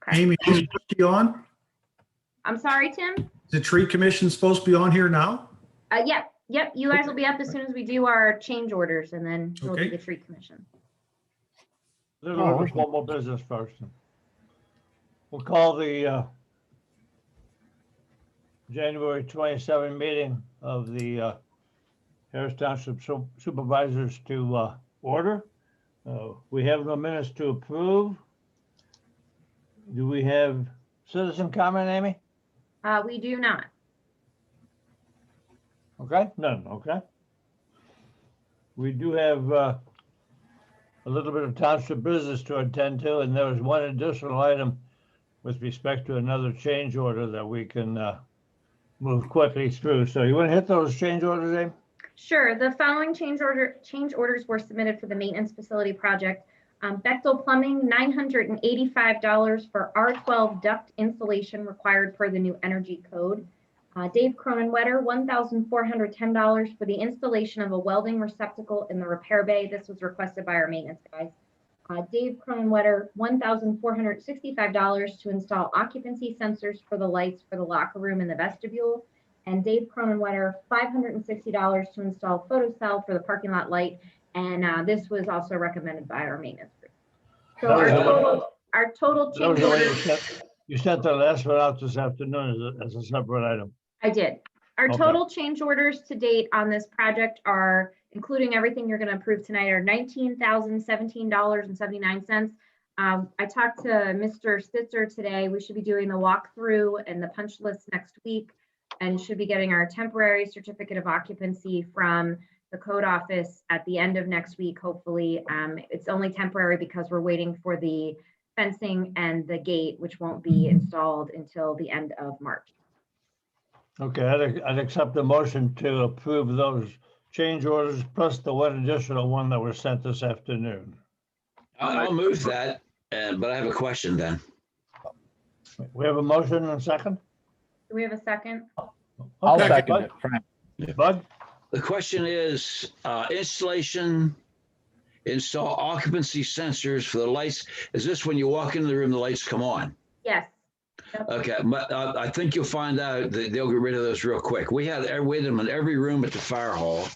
Okay. Amy, is it supposed to be on? I'm sorry, Tim? The tree commission supposed to be on here now? Yep. You guys will be up as soon as we do our change orders, and then we'll do Okay. the tree commission. Let's go to formal business first. We'll call the January 27 meeting of the Harris Township Supervisors to order. We have no minutes to approve. Do we have citizen comment, Amy? We do not. Okay, none, okay. We do have a little bit of township business to attend to, and there was one additional item with respect to another change order that we can move quickly through. So you want to hit those change orders, Amy? Sure. The following change orders were submitted for the maintenance facility project. Bechtel Plumbing, $985 for R12 duct installation required per the new energy code. Dave Cronenwetter, $1,410 for the installation of a welding receptacle in the repair bay. This was requested by our maintenance guys. Dave Cronenwetter, $1,465 to install occupancy sensors for the lights for the locker room in the vestibule. And Dave Cronenwetter, $560 to install photocell for the parking lot light. And this was also recommended by our maintenance group. So our total change orders. You sent the last one out this afternoon as a separate item. I did. Our Okay. total change orders to date on this project are, including everything you're going to approve tonight, are $19,017.79. I talked to Mr. Spitzer today. We should be doing the walkthrough and the punch list next week, and should be getting our temporary certificate of occupancy from the code office at the end of next week, hopefully. It's only temporary because we're waiting for the fencing and the gate, which won't be installed until the end of March. Okay, I'd accept the motion to approve those change orders plus the one additional one that was sent this afternoon. I'll move that, but I have a question then. We have a motion and a second? Do we have a second? I'll Okay, second Bud? it, Frank. Bud? The question is install occupancy sensors for the lights. Is this when you walk into the room, the lights come on? Yes. Okay, but I think you'll find out that they'll get rid of those real quick. We had them in every room at the fire hall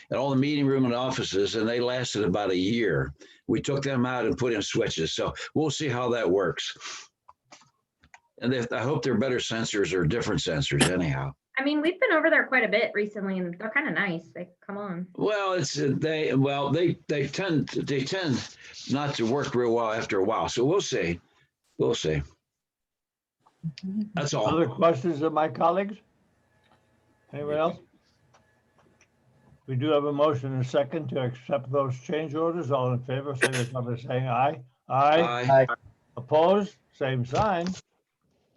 and all the meeting room and offices, and they lasted about a year. We took them out and put in switches. So we'll see how that works. And I hope they're better sensors or different sensors anyhow. I mean, we've been over there quite a bit recently, and they're kind of nice. They come on. Well, they tend not to work real well after a while. So we'll see. We'll see. That's all. Other questions of my colleagues? Anyone else? We do have a motion and a second to accept those change orders. All in favor, signify by saying aye. Aye. Aye. Opposed? Same sign.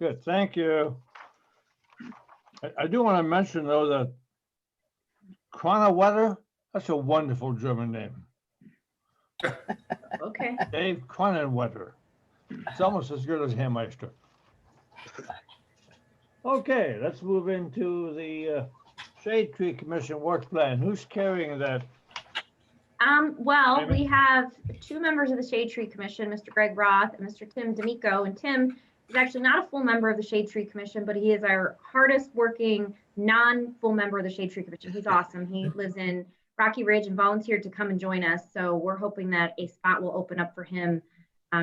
Good, thank you. I do want to mention though that Cronenwetter, that's a wonderful German name. Okay. Dave Cronenwetter. It's almost as good as Hammeister. Okay, let's move into the Shade Tree Commission work plan. Who's carrying that? Well, Amy? we have two members of the Shade Tree Commission, Mr. Greg Roth and Mr. Tim D'Amico. And Tim is actually not a full member of the Shade Tree Commission, but he is our hardest working non-full member of the Shade Tree Commission. He's awesome. He lives in Rocky Ridge and volunteered to come and join us. So we're hoping that a spot will open up for him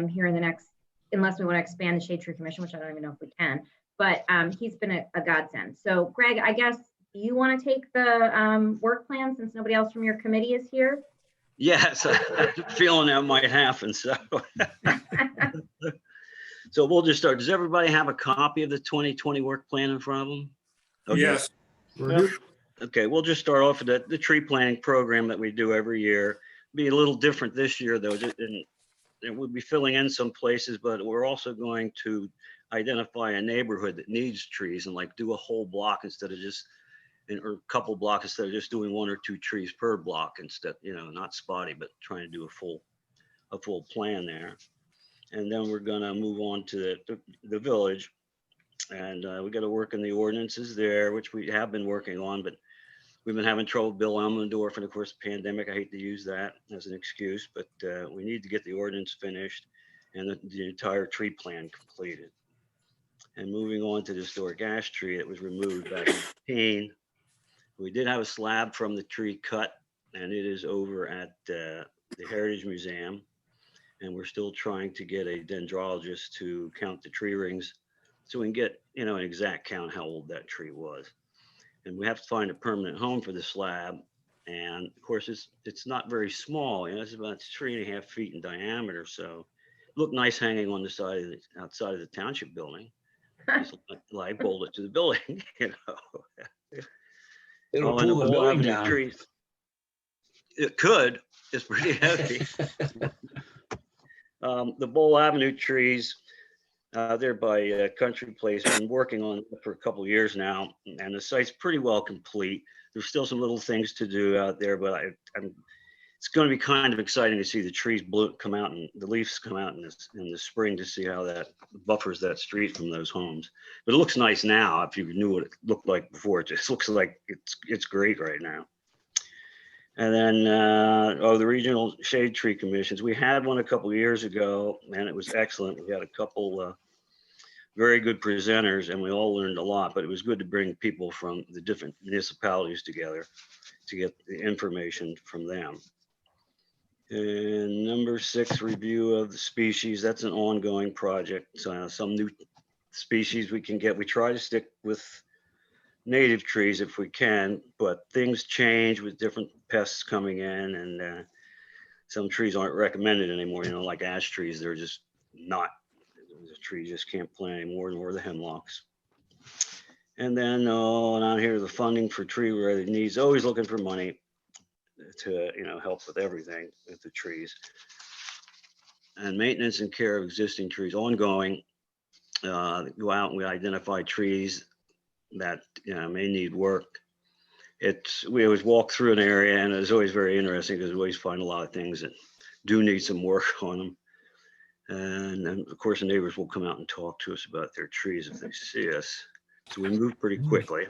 here in the next, unless we want to expand the Shade Tree Commission, which I don't even know if we can. But he's been a godsend. So Greg, I guess you want to take the work plan since nobody else from your committee is here? Yes, I'm feeling that might happen. So, so we'll just start. Does everybody have a copy of the 2020 work plan in front of them? Okay. Yes. Okay, we'll just start off with the tree planting program that we do every year. Be a little different this year though. And we'll be filling in some places, but we're also going to identify a neighborhood that needs trees and like do a whole block instead of just, or a couple blocks instead of just doing one or two trees per block instead, not spotty, but trying to do a full plan there. And then we're gonna move on to the village. And we got to work in the ordinances there, which we have been working on, but we've been having trouble Bill Elmendorf, and of course, the pandemic. I hate to use that as an excuse, but we need to get the ordinance finished. and the entire tree plan completed. And moving on to the historic ash tree that was removed back in 2018. We did have a slab from the tree cut, and it is over at the Heritage Museum. And we're still trying to get a dendrologist to count the tree rings so we can get, an exact count how old that tree was. And we have to find a permanent home for the slab. And of course, it's not very small. It's about 3.5 feet in diameter. So it looked nice hanging on the side of outside of the township building. Just like bolt it to the building, It'll and pull the Bull building Avenue down. trees. It could. It's pretty heavy. The Bull Avenue trees, they're by Country Place. Been working on it for a couple of years now, and the site's pretty well complete. There's still some little things to do out there, but it's going to be kind of exciting to see the trees come out and the leaves come out in the spring to see how that buffers that street from those homes. But it looks nice now. If you knew what it looked like before, it just looks like it's great right now. And then, the regional shade tree commissions, we had one a couple of years ago, and it was excellent. We had a couple very good presenters, and we all learned a lot. But it was good to bring people from the different municipalities together to get the information from them. And number 6, review of the species. That's an ongoing project. Some new species we can get. We try to stick with native trees if we can, but things change with different pests coming in, and some trees aren't recommended anymore. Like ash trees, they're just not. The trees just can't plant anymore, nor the hemlocks. And then on here, the funding for tree-related needs. Always looking for money to help with everything with the trees, and maintenance and care of existing trees ongoing. Go out and we identify trees that may need work. We always walk through an area, and it's always very interesting because we always find a lot of things that do need some work on them. And then of course the neighbors will come out and talk to us about their trees if they see us. So we move pretty quickly.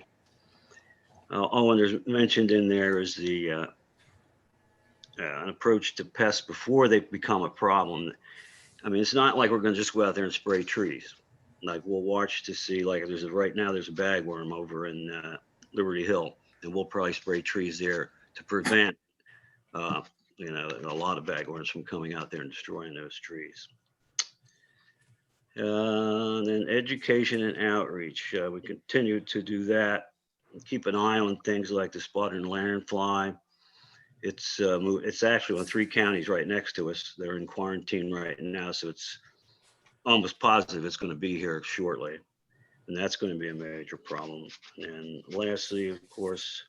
And there's mentioned in there is the an approach to pests before they become a problem. I mean, it's not like we're going to just go out there and spray trees. Like we'll watch to see, like right now there's a bagworm over in Liberty Hill, and we'll probably spray trees there to prevent, a lot of bagworms from coming out there and destroying those trees. And then education and outreach. We continue to do that and keep an eye on things like the spotted lanternfly. It's actually on 3 counties right next to us. They're in quarantine right now, so it's almost positive it's going to be here shortly, and that's going to be a major problem. And lastly, of course,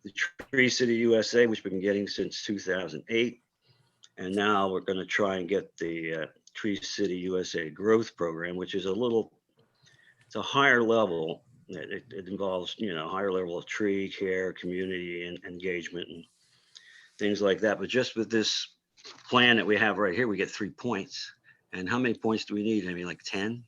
the Tree City USA, which we've been getting since 2008, and now we're going to try and get the Tree City USA Growth Program, which is it's a higher level. It involves higher level of tree care, community and engagement, and things like that. But just with this plan that we have right here, we get 3 points. And how many points do we need? I mean, like 10?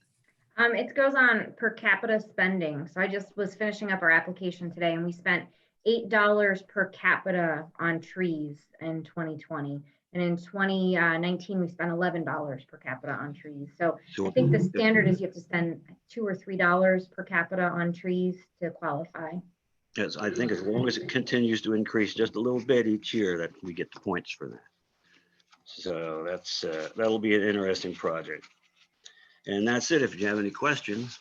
It goes on per capita spending. So I just was finishing up our application today, and we spent $8 per capita on trees in 2020. And in 2019, we spent $11 per capita on trees. So I think the standard is you have to spend $2 or $3 per capita on trees to qualify. Yes, I think as long as it continues to increase just a little bit each year, that we get the points for that. So that'll be an interesting project. And that's it. If you have any questions.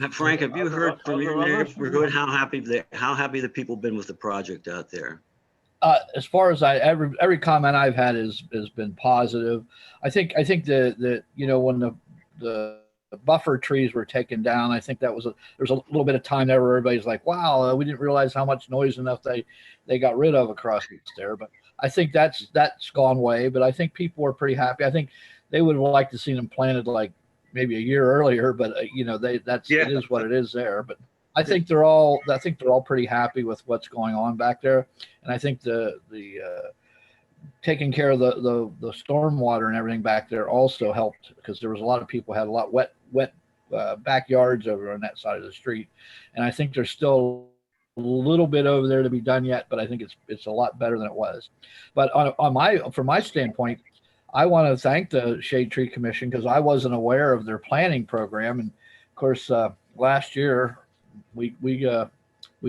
Now, Frank, have you heard from your neighborhood how happy the people been with the project out there? As far as every comment I've had has been positive. I think the when the buffer trees were taken down, I think there's a little bit of time there where everybody's like, wow, we didn't realize how much noise enough they got rid of across there. But I think that's gone away. But I think people are pretty happy. I think they would have liked to see them planted like maybe a year earlier, but it is what it is there. But I think they're all pretty happy with what's going on back there. And I think the taking care of the stormwater and everything back there also helped, because there was a lot of people had a lot wet backyards over on that side of the street. And I think there's still a little bit over there to be done yet, but I think it's a lot better than it was. But from my standpoint, I want to thank the Shade Tree Commission because I wasn't aware of their planning program. And of course, last year we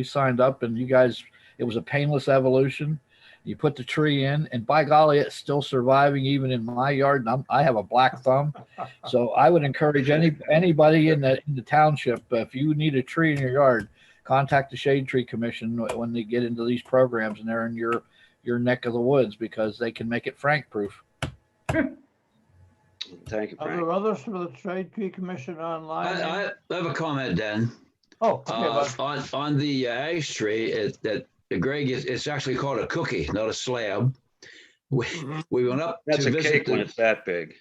signed up, and you guys, it was a painless evolution. You put the tree in, and by golly, it's still surviving even in my yard. And I have a black thumb, so I would encourage anybody in the township, if you need a tree in your yard, contact the Shade Tree Commission when they get into these programs and they're in your neck of the woods, because they can make it Frank proof. Thank you, Are Frank. there others for the Shade Tree Commission online? I have a comment, Dan. Oh, okay, bud. On the ash tree, Greg, it's actually called a cookie, not a slab. We went up That's to a visit cake when it's that big.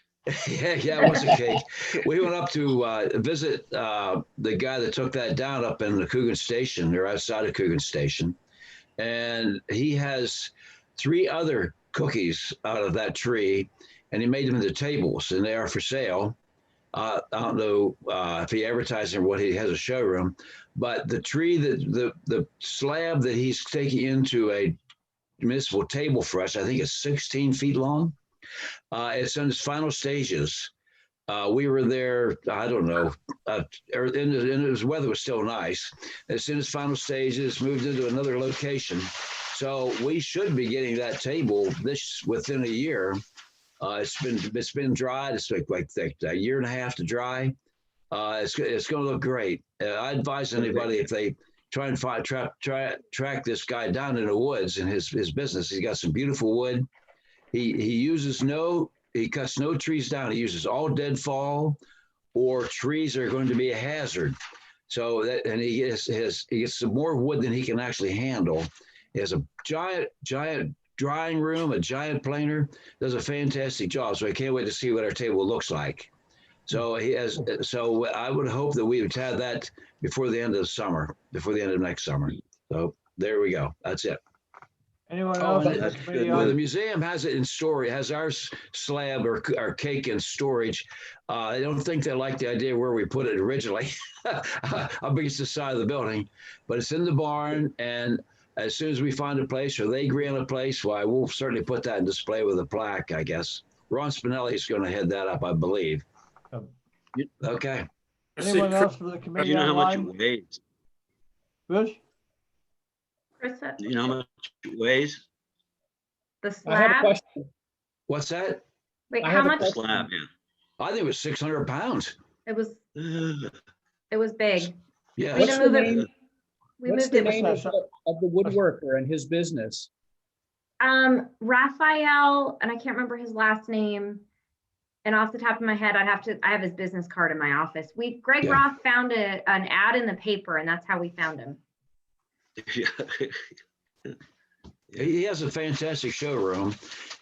yeah, it was a cake. We went up to visit the guy that took that down up in the Coogan Station, or outside of Coogan Station, and he has 3 other cookies out of that tree, and he made them into tables, and they are for sale. I don't know if he advertised or what. He has a showroom, but the tree that the slab that he's taking into a municipal table for us, I think it's 16 feet long. It's in its final stages. We were there, I don't know, and the weather was still nice. It's in its final stages, moved into another location. So we should be getting that table within a year. It's been dried. It's like a year and a half to dry. It's going to look great. I advise anybody, if they try and track this guy down in the woods in his business. He's got some beautiful wood. He cuts no trees down. He uses all deadfall or trees that are going to be a hazard. So he gets some more wood than he can actually handle. He has a giant drying room, a giant planer, does a fantastic job. So I can't wait to see what our table looks like. So I would hope that we would have that before the end of the summer, before the end of next summer. So there we go. That's it. Anyone Oh, else? and the museum has it in storage, has our slab or cake in storage. I don't think they like the idea where we put it originally, up against the side of the building, but it's in the barn. And as soon as we find a place, or they agree on a place, why, we'll certainly put that in display with a plaque, I guess. Ron Spinelli is going to head that up, I believe. Okay. Anyone else for the committee? Do you know how much it online? weighs? Bush? Chris, Do you know how much it weighs? the I have a slab, question. What's that? wait, I how have a much? question. Slab, yeah. I think it was 600 pounds. It was Ugh. big. Yeah. We What's didn't the move it. name? We What's moved the it. name of the woodworker and his business? Raphael, and I can't remember his last name. And off the top of my head, I have his business card in my office. Greg Yeah. Roth found an ad in the paper, and that's how we found him. He has a fantastic showroom,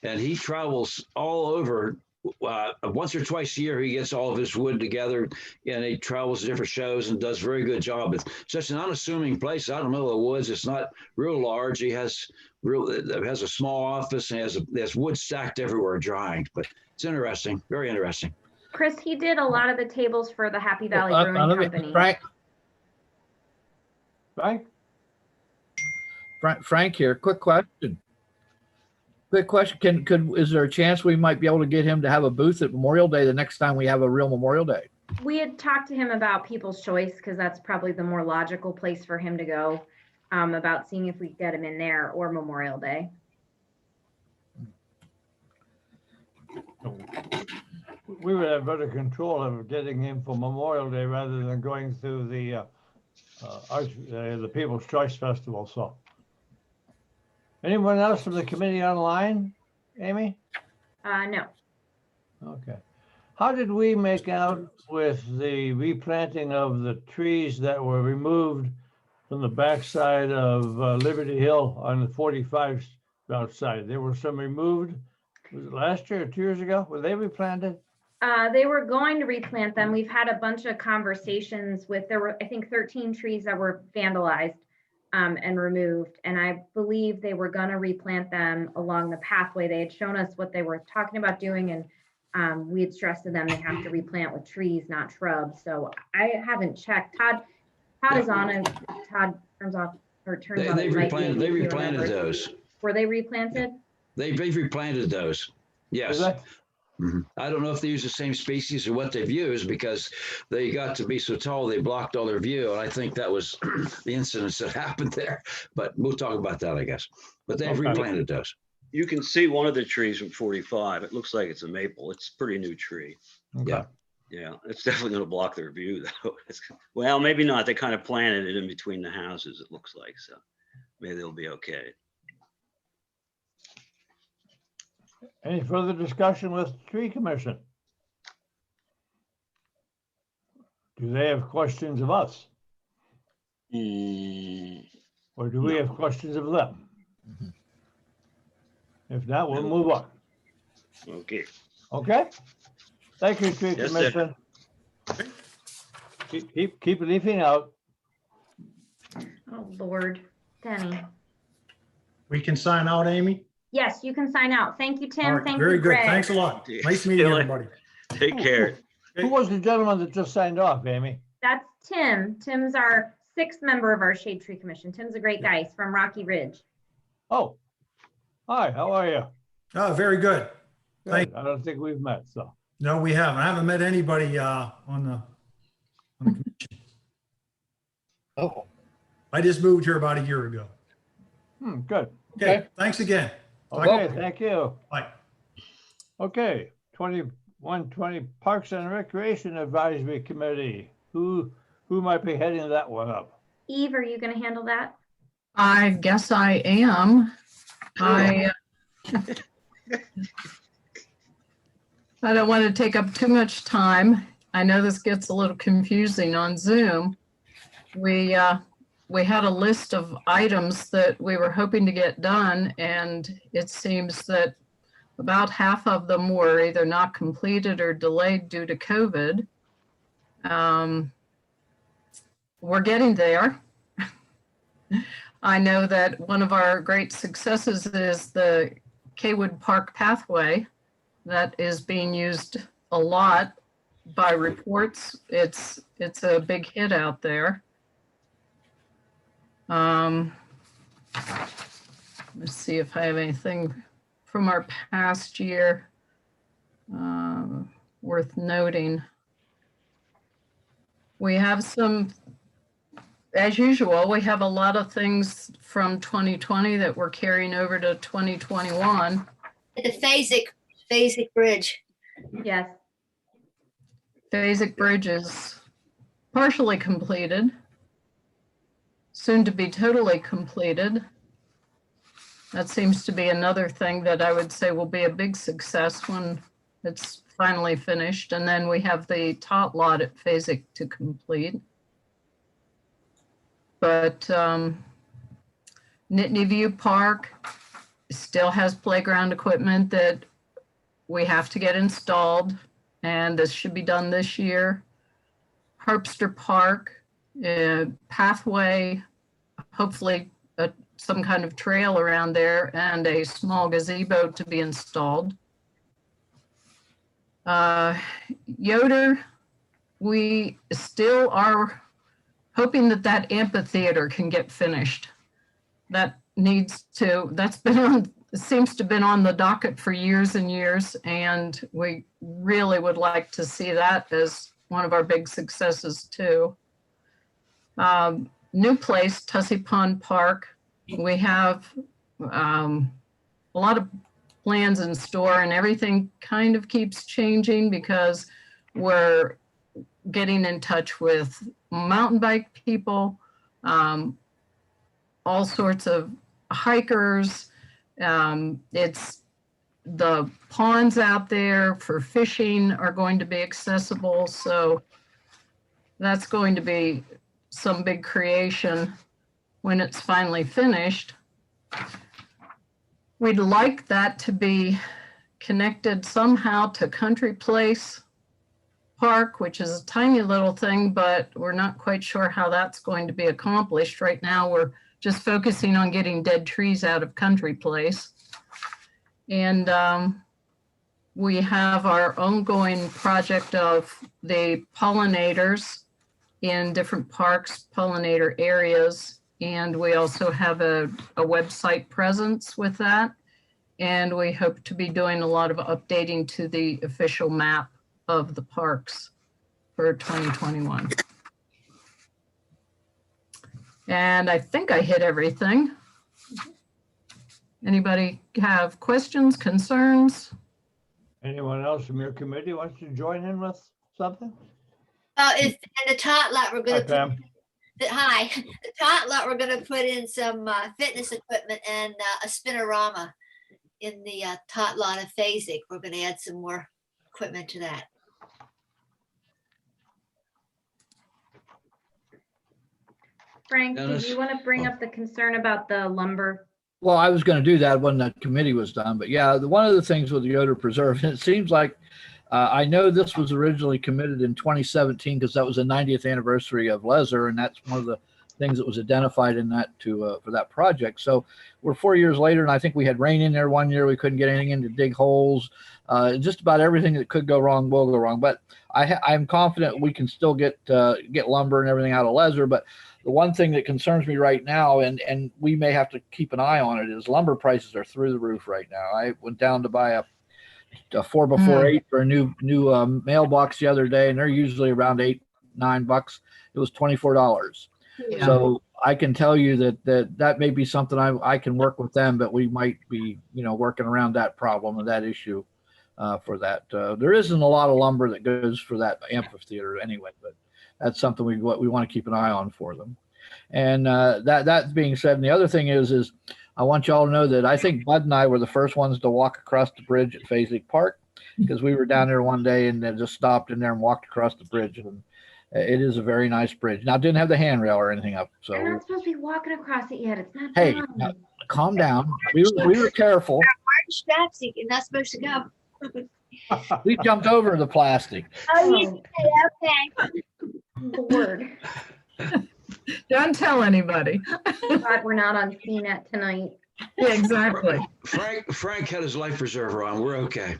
and he travels all over. Once or twice a year, he gets all of his wood together, and he travels to different shows and does a very good job. It's such an unassuming place out in the middle of the woods. It's not real large. He has a small office, and there's wood stacked everywhere drying. But it's interesting, very interesting. Chris, he did a lot of the tables for the Happy Valley Brewing Company. Frank here. Quick question. Is there a chance we might be able to get him to have a booth at Memorial Day the next time we have a real Memorial Day? We had talked to him about People's Choice, because that's probably the more logical place for him to go, about seeing if we could get him in there, or Memorial Day. We would have better control of getting him for Memorial Day rather than going through the People's Choice Festival. So, anyone else from the committee online? Amy? No. Okay. How did we make out with the replanting of the trees that were removed from the backside of Liberty Hill on the 45 outside? There were some removed. Was it last year or 2 years ago? Were they replanted? They were going to replant them. We've had a bunch of conversations there were, I think, 13 trees that were vandalized and removed. And I believe they were going to replant them along the pathway. They had shown us what they were talking about doing. And we had stressed to them they have to replant with trees, not shrubs. So I haven't checked. Todd is on, and Todd turns off. They replanted those. Were they replanted? They've replanted those. Yes. I don't know if they use the same species or what they've used because they got to be so tall they blocked all their view. And I think that was the incidents that happened there. But we'll talk about that, I guess. But they've Okay. replanted those. You can see one of the trees from 45. It looks like it's a maple. It's a pretty new tree. Okay. Yeah. Yeah, it's definitely going to block their view though. Well, maybe not. They kind of planted it in between the houses, it looks like. So maybe they'll be okay. Any further discussion with the tree commission? Do they have questions of us, or do we No. have questions of them? If not, we'll move on. Okay. Okay? Thank you, tree Yes, sir. commission. Keep leafing out. Oh, Lord. Denny. We can sign out, Amy? Yes, you can sign out. Thank you, All Tim. right, Thank very you, good. Greg. Thanks a lot. Yeah. Nice meeting See you later. everybody. Take care. Who was the gentleman that just signed off, Amy? That's Tim. Tim's our 6th member of our Shade Tree Commission. Tim's a great guy. He's from Rocky Ridge. Oh, hi, how are you? Oh, very good. Thank- Good. I don't think we've met, so. No, we haven't. I haven't met anybody on the commission. Oh, I just moved here about a year ago. Good. Okay, Okay. thanks again. Okay, thank you. Bye. Okay, 2120 Parks and Recreation Advisory Committee. Who might be heading that one up? Eve, are you going to handle that? I guess I am. I don't want to take up too much time. I know this gets a little confusing on Zoom. We had a list of items that we were hoping to get done, and it seems that about half of them were either not completed or delayed due to COVID. We're getting there. I know that one of our great successes is the Kaywood Park pathway that is being used a lot by reports. It's a big hit out there. Let's see if I have anything from our past year worth noting. We have some, as usual, we have a lot of things from 2020 that we're carrying over to 2021. The Phasic Bridge. Yes. Phasic Bridge is partially completed, soon to be totally completed. That seems to be another thing that I would say will be a big success when it's finally finished. And then we have the tot lot at Phasic to complete. But Nittany View Park still has playground equipment that we have to get installed, and this should be done this year. Harpster Park, pathway, hopefully some kind of trail around there, and a small gazebo to be installed. Yoder, we still are hoping that that amphitheater can get finished. That needs to, that's been on, seems to have been on the docket for years and years, and we really would like to see that as one of our big successes too. New place, Tussey Pond Park. We have a lot of plans in store, and everything kind of keeps changing because we're getting in touch with mountain bike people, all sorts of hikers. It's the ponds out there for fishing are going to be accessible. So that's going to be some big creation when it's finally finished. We'd like that to be connected somehow to Country Place Park, which is a tiny little thing, but we're not quite sure how that's going to be accomplished. Right now, we're just focusing on getting dead trees out of Country Place. And we have our ongoing project of the pollinators in different parks, pollinator areas. And we also have a website presence with that. And we hope to be doing a lot of updating to the official map of the parks for 2021. And I think I hit everything. Anybody have questions, concerns? Anyone else from your committee wants to join in with something? If in the tot lot, we're Hi, gonna Pam. hi, the tot lot, we're gonna put in some fitness equipment and a spinorama in the tot lot of Phasic. We're gonna add some more equipment to that. Frank, did Dennis? you want to bring up the concern about the lumber? Well, I was going to do that when the committee was done, but yeah, one of the things with the odor preserve, and it seems like, I know this was originally committed in 2017 because that was the 90th anniversary of Lezer, and that's one of the things that was identified in that for that project. So we're 4 years later, and I think we had rain in there one year. We couldn't get anything in to dig holes. Just about everything that could go wrong will go wrong. But I'm confident we can still get lumber and everything out of Lezer. But the one thing that concerns me right now, and we may have to keep an eye on it, is lumber prices are through the roof right now. I went down to buy a 4x4 for a new mailbox the other day, and they're usually around $8-9. It was $24. Yeah. So I can tell you that may be something I can work with them, but we might be working around that problem and that issue for that. There isn't a lot of lumber that goes for that amphitheater anyway, but that's something we want to keep an eye on for them. And that being said, and the other thing is I want y'all to know that I think Bud and I were the first ones to walk across the bridge at Phasic Park, because we were down there one day and then just stopped in there and walked across the bridge. And it is a very nice bridge. Now, it didn't have the handrail or anything up. So You're not supposed to be walking across it yet. It's not hey, done. now, calm down. We were careful. Straps, you're not supposed to go. We jumped over the plastic. Oh, okay. Lord. Don't tell anybody. Glad we're not on CNET tonight. Yeah, exactly. Frank had his life preserver on. We're okay.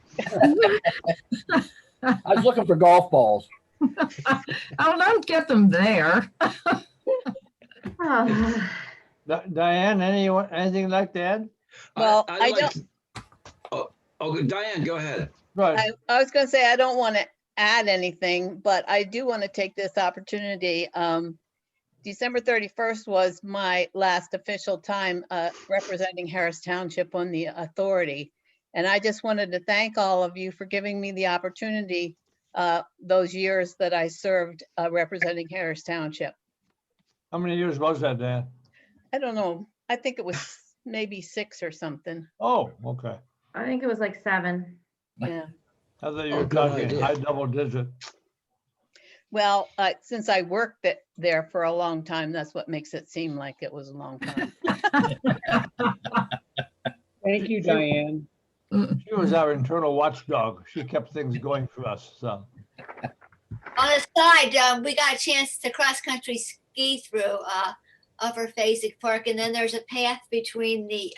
I was looking for golf balls. Oh, don't get them there. Oh. Diane, anything like to add? Well, I'd I like don't- to- Oh, Diane, go ahead. Right. I was going to say, I don't want to add anything, but I do want to take this opportunity. December 31st was my last official time representing Harris Township on the authority. And I just wanted to thank all of you for giving me the opportunity those years that I served representing Harris Township. How many years was that, Dan? I don't know. I think it was maybe 6 or something. Oh, okay. I think it was like 7. Yeah. I thought you Oh, were good talking idea. high double digit. Well, since I worked there for a long time, that's what makes it seem like it was a long time. Thank you, Diane. She was our internal watchdog. She kept things going for us, so. On the side, we got a chance to cross-country ski through Upper Phasic Park, and then there's a path between the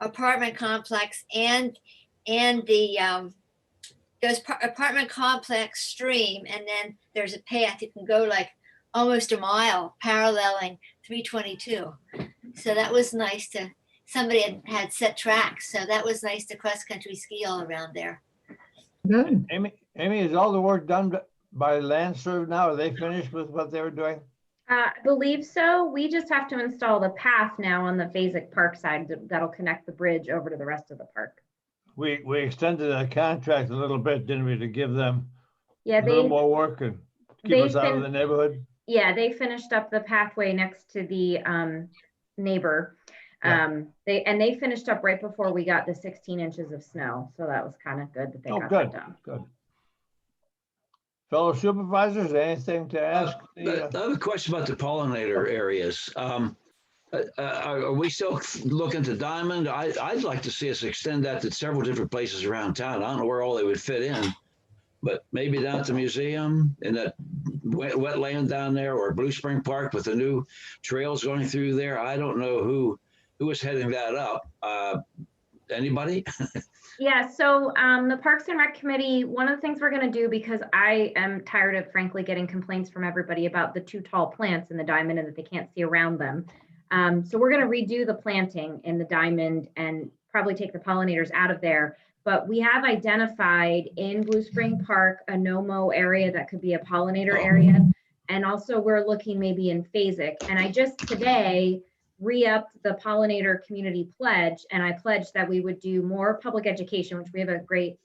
apartment complex and the apartment complex stream, and then there's a path you can go like almost a mile paralleling 322. So that was nice to, somebody had set tracks, so that was nice to cross-country ski all around there. Good. Amy, is all the work done by Land Serv now? Are they finished with what they were doing? I believe so. We just have to install the path now on the Phasic Park side that'll connect the bridge over to the rest of the park. We extended the contract a little bit, didn't we, to give them Yeah, a little they more work and keep they've us out of been- the neighborhood? yeah, they finished up the pathway next to the neighbor. Yeah. They finished up right before we got the 16 inches of snow. So that was kind of good that they Oh, got good, that done. good. Fellow supervisors, anything to ask? I have a question about the pollinator areas. Are we still looking to Diamond? I'd like to see us extend that to several different places around town. I don't know where all they would fit in, but maybe down at the museum in that wetland down there, or Blue Spring Park with the new trails going through there. I don't know who is heading that up. Anybody? Yeah, so the Parks and Rec Committee, one of the things we're going to do, because I am tired of frankly getting complaints from everybody about the 2 tall plants in the diamond and that they can't see around them. So we're going to redo the planting in the diamond and probably take the pollinators out of there. But we have identified in Blue Spring Park a no-mow area that could be a pollinator area. And also we're looking maybe in Phasic. And I just today re-upped the pollinator community pledge, and I pledged that we would do more public education, which we have a great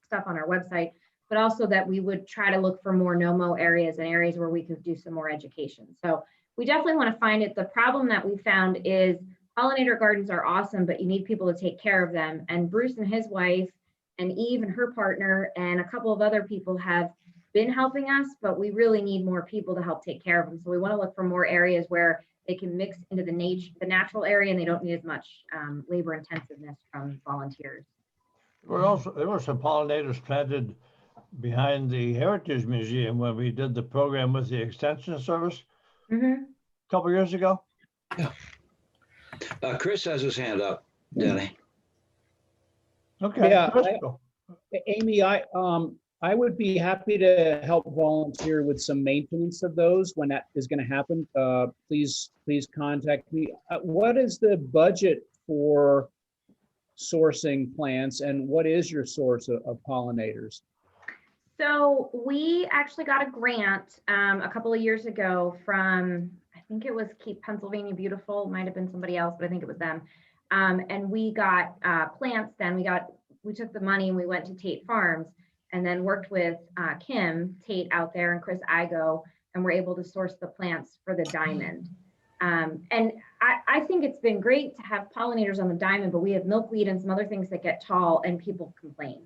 stuff on our website, but also that we would try to look for more no-mow areas and areas where we could do some more education. So we definitely want to find it. The problem that we found is pollinator gardens are awesome, but you need people to take care of them. And Bruce and his wife and Eve and her partner and a couple of other people have been helping us, but we really need more people to help take care of them. So we want to look for more areas where they can mix into the natural area, and they don't need as much labor intensiveness from volunteers. There were some pollinators planted behind the Heritage Museum when we did the program with the Extension Service a couple years ago. Yeah. Chris has his hand up, Denny. Okay. Yeah, Chris, go. Amy, I would be happy to help volunteer with some maintenance of those when that is going to happen. Please contact me. What is the budget for sourcing plants, and what is your source of pollinators? So we actually got a grant a couple of years ago from, I think it was Keep Pennsylvania Beautiful. It might have been somebody else, but I think it was them. And we got plants then. We took the money and we went to Tate Farms and then worked with Kim Tate out there and Chris Igo, and we're able to source the plants for the diamond. And I think it's been great to have pollinators on the diamond, but we have milkweed and some other things that get tall and people complain.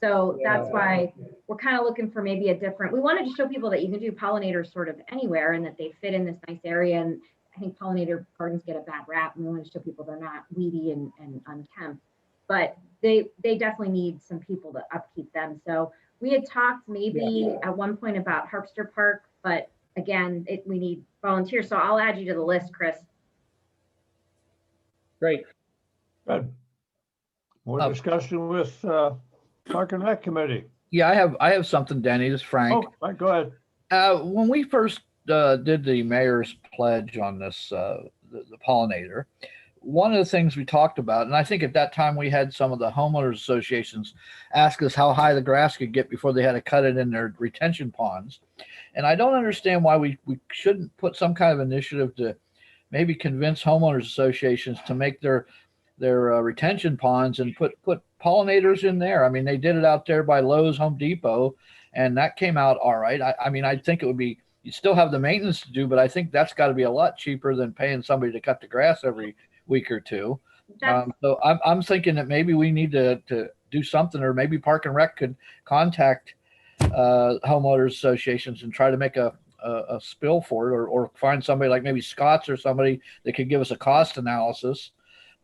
So that's why we're kind of looking for maybe a different, we wanted to show people that you can do pollinators sort of anywhere and that they fit in this nice area. And I think pollinator gardens get a bad rap, and we want to show people they're not weedy and unkempt, but they definitely need some people to upkeep them. So we had talked maybe at one point about Harpster Park, but again, we need volunteers. So I'll add you to the list, Chris. Great. Good. More discussion with Park and Rec Committee. Yeah, I have something, Denny. This is Frank. Oh, right, go ahead. When we first did the mayor's pledge on this, the pollinator, one of the things we talked about, and I think at that time we had some of the homeowners associations ask us how high the grass could get before they had to cut it in their retention ponds. And I don't understand why we shouldn't put some kind of initiative to maybe convince homeowners associations to make their retention ponds and put pollinators in there. I mean, they did it out there by Lowe's, Home Depot, and that came out all right. I mean, I think it would be, you still have the maintenance to do, but I think that's got to be a lot cheaper than paying somebody to cut the grass every week or two. So I'm thinking that maybe we need to do something, or maybe Park and Rec could contact homeowners associations and try to make a spill for it, or find somebody like maybe Scott's or somebody that could give us a cost analysis,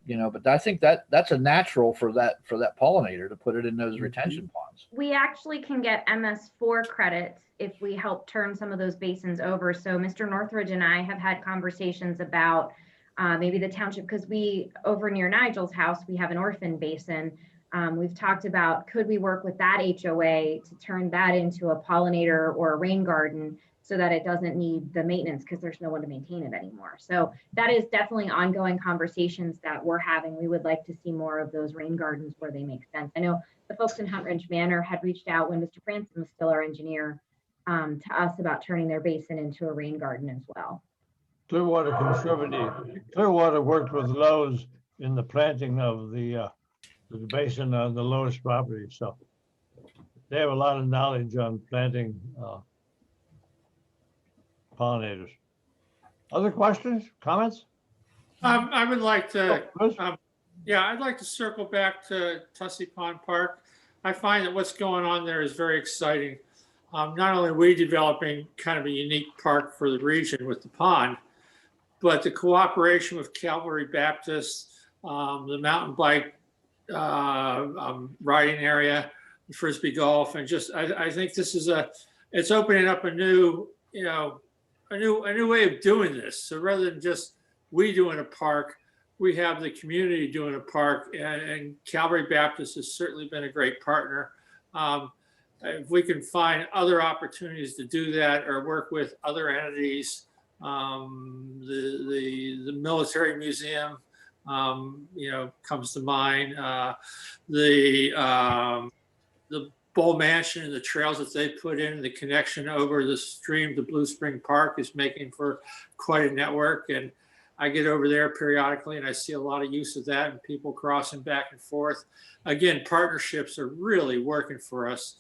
but I think that's a natural for that pollinator to put it in those retention ponds. We actually can get MS4 credits if we help turn some of those basins over. So Mr. Northridge and I have had conversations about maybe the township, because we, over near Nigel's house, we have an orphan basin. We've talked about, could we work with that HOA to turn that into a pollinator or a rain garden so that it doesn't need the maintenance, because there's no one to maintain it anymore. So that is definitely ongoing conversations that we're having. We would like to see more of those rain gardens where they make sense. I know the folks in Hunt Ridge Manor had reached out when Mr. Franson was still our engineer to us about turning their basin into a rain garden as well. Clearwater Conservancy, Clearwater worked with Lowe's in the planting of the basin on the Lowe's property. So they have a lot of knowledge on planting pollinators. Other questions, comments? I would like to, Chris? I'd like to circle back to Tussey Pond Park. I find that what's going on there is very exciting. Not only are we developing kind of a unique park for the region with the pond, but the cooperation with Calvary Baptist, the mountain bike riding area, Frisbee golf, and just I think this is it's opening up a new way of doing this. So rather than just we doing a park, we have the community doing a park, and Calvary Baptist has certainly been a great partner. If we can find other opportunities to do that, or work with other entities, the military museum, comes to mind. The Bull Mansion and the trails that they put in, the connection over the stream to Blue Spring Park is making for quite a network. And I get over there periodically and I see a lot of use of that and people crossing back and forth. Again, partnerships are really working for us.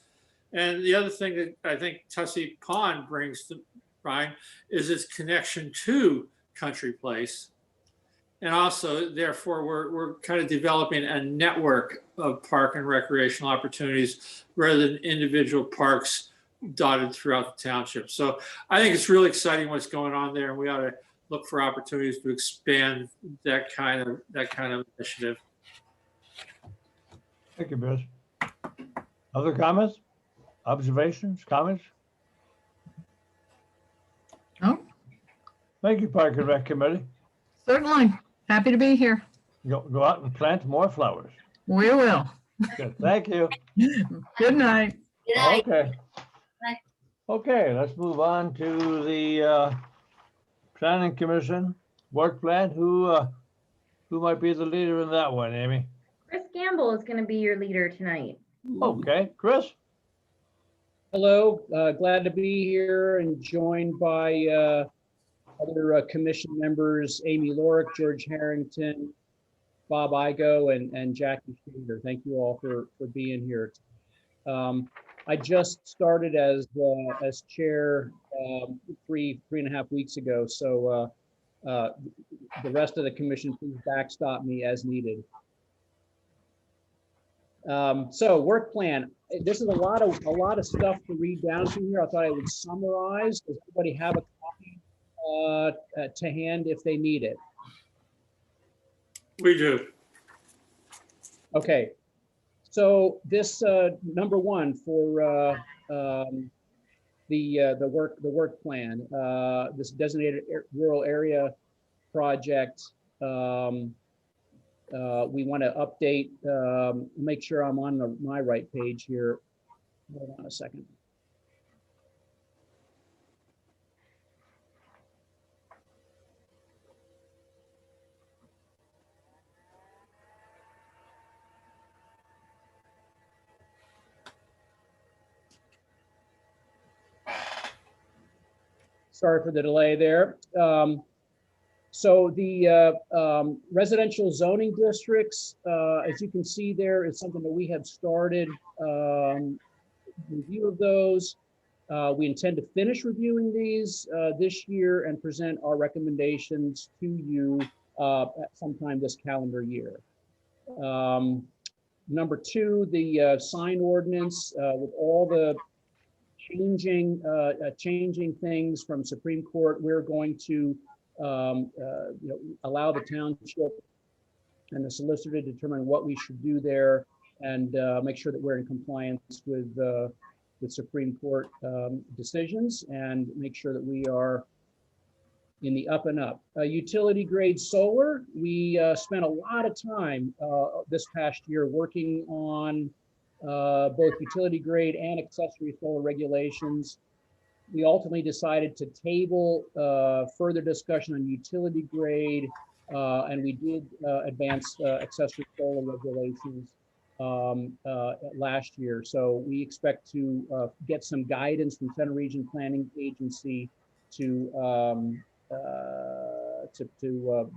And the other thing that I think Tussey Pond brings to mind is its connection to Country Place. And also, therefore, we're kind of developing a network of park and recreational opportunities rather than individual parks dotted throughout the township. So I think it's really exciting what's going on there, and we ought to look for opportunities to expand that kind of initiative. Thank you, Bruce. Other comments, observations, comments? No, Thank you, Park and Rec Committee. certainly. Happy to be here. Go out and plant more flowers. We will. Good, thank you. Good night. Good night. Okay. Bye. Okay, let's move on to the Planning Commission work plan. Who might be the leader in that one, Amy? Chris Gamble is going to be your leader tonight. Okay, Chris? Hello, glad to be here and joined by other commission members, Amy Lorick, George Harrington, Bob Igo, and Jackie Schrader. Thank you all for being here. I just started as chair 3.5 weeks ago, so the rest of the commission, please backstop me as needed. So work plan. This is a lot of stuff to read down through here. I thought I would summarize. Does everybody have a copy to hand if they need it? We do. Okay. So this number one for the work plan, this designated rural area project. We want to update, make sure I'm on my right page here. Hold on a second. Sorry for the delay there. So the residential zoning districts, as you can see there, is something that we have started review of those. We intend to finish reviewing these this year and present our recommendations to you at sometime this calendar year. Number two, the sign ordinance with all the changing things from Supreme Court. We're going to allow the township and the solicitor to determine what we should do there and make sure that we're in compliance with Supreme Court decisions and make sure that we are in the up and up. Utility grade solar, we spent a lot of time this past year working on both utility grade and accessory solar regulations. We ultimately decided to table further discussion on utility grade, and we did advance accessory solar regulations last year. So we expect to get some guidance from Center Region Planning Agency to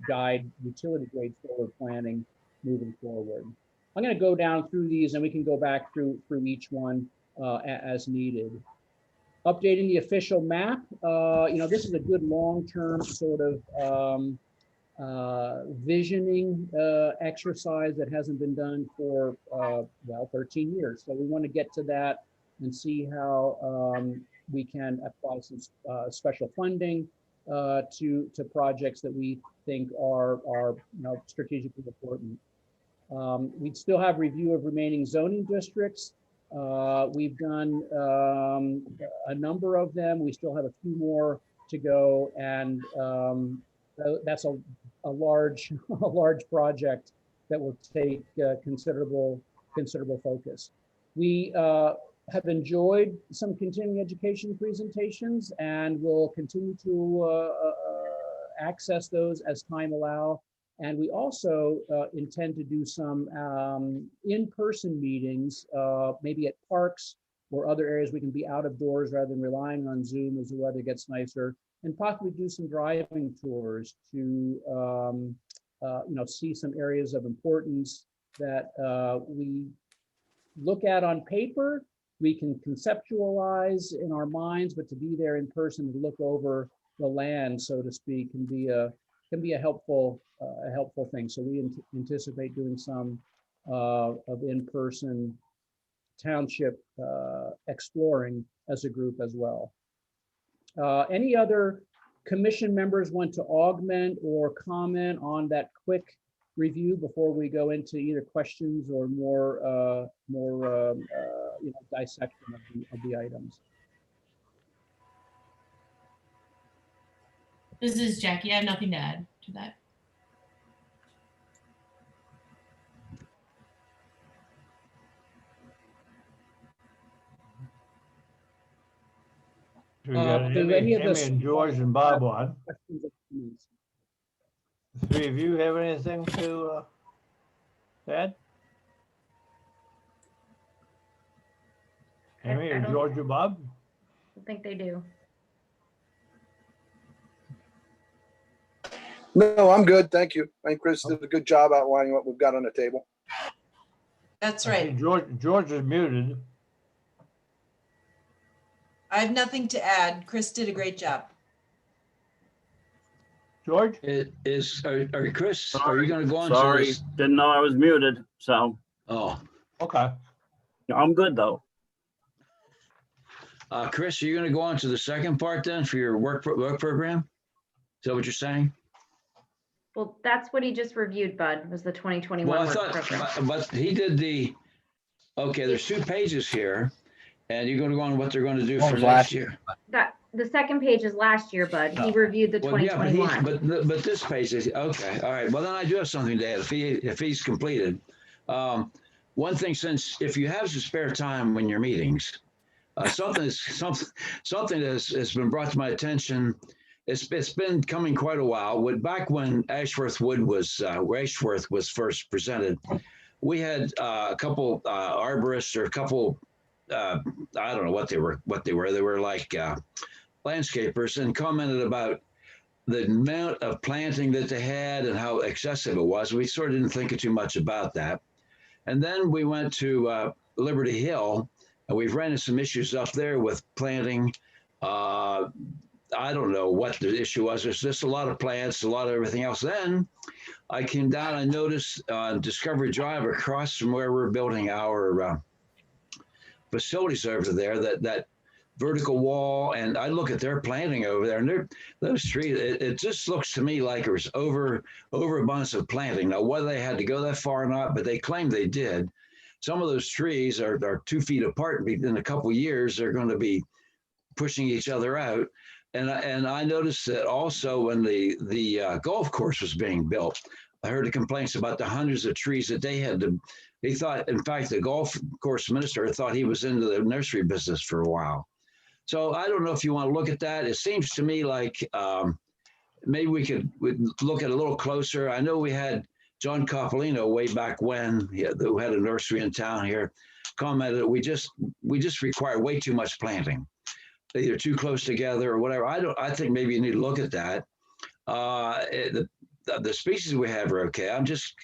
guide utility grade solar planning moving forward. I'm going to go down through these and we can go back through each one as needed. Updating the official map. This is a good long-term sort of visioning exercise that hasn't been done for, 13 years. So we want to get to that and see how we can apply some special funding to projects that we think are strategically important. We'd still have review of remaining zoning districts. We've done a number of them. We still have a few more to go, and that's a large project that will take considerable focus. We have enjoyed some continuing education presentations, and will continue to access those as time allows. And we also intend to do some in-person meetings, maybe at parks or other areas we can be out of doors rather than relying on Zoom as the weather gets nicer, and possibly do some driving tours to see some areas of importance that we look at on paper, we can conceptualize in our minds, but to be there in person to look over the land, so to speak, can be a helpful thing. So we anticipate doing some of in-person township exploring as a group as well. Any other commission members want to augment or comment on that quick review before we go into either questions or more dissection of the items? This is Jackie. I have nothing to add to that. We got do any of Amy the- and George and Bob on. Questions or comments? The three of you have anything to add? Amy or don't- George or Bob? I think they do. No, I'm good. Thank you. I think Chris did a good job outlining what we've got on the table. That's I see right. George is muted. I have nothing to add. Chris did a great job. George? Chris, are you going to go on? to Sorry, this? didn't know I was muted, so Oh, Okay. I'm good though. Chris, are you going to go on to the second part then for your work program? Is that what you're saying? Well, that's what he just reviewed, Bud, was the 2021 Well, I work thought, program. but he did okay, there's 2 pages here, and you're going to go on what they're going to do What for was next last year. That, the second page is last year, Bud. He No. reviewed the Well, yeah, 2021. but this page is, okay, all right. Well, then I do have something to add if he's completed. One thing, since if you have some spare time when you're meetings, something has been brought to my attention. It's been coming quite a while. Back when Ashworth was first presented, we had a couple arborists or a couple I don't know what they were. They were like landscapers, and commented about the amount of planting that they had and how excessive it was. We sort of didn't think too much about that. And then we went to Liberty Hill, and we've ran into some issues up there with planting. I don't know what the issue was. There's just a lot of plants, a lot of everything else. Then I came down and noticed on Discovery Drive across from where we're building our facilities over there, that vertical wall, and I look at their planting over there, and those trees, it just looks to me like it was overabundance of planting. Now, whether they had to go that far or not, but they claimed they did. Some of those trees are 2 feet apart. In a couple of years, they're going to be pushing each other out. And I noticed that also when the golf course was being built, I heard the complaints about the hundreds of trees that they had to. He thought, in fact, the golf course minister thought he was into the nursery business for a while. So I don't know if you want to look at that. It seems to me like maybe we'd look at it a little closer. I know we had John Coppolino way back when, who had a nursery in town here, commented that we just require way too much planting, either too close together or whatever. I think maybe you need to look at that. The species we have are okay. I'm just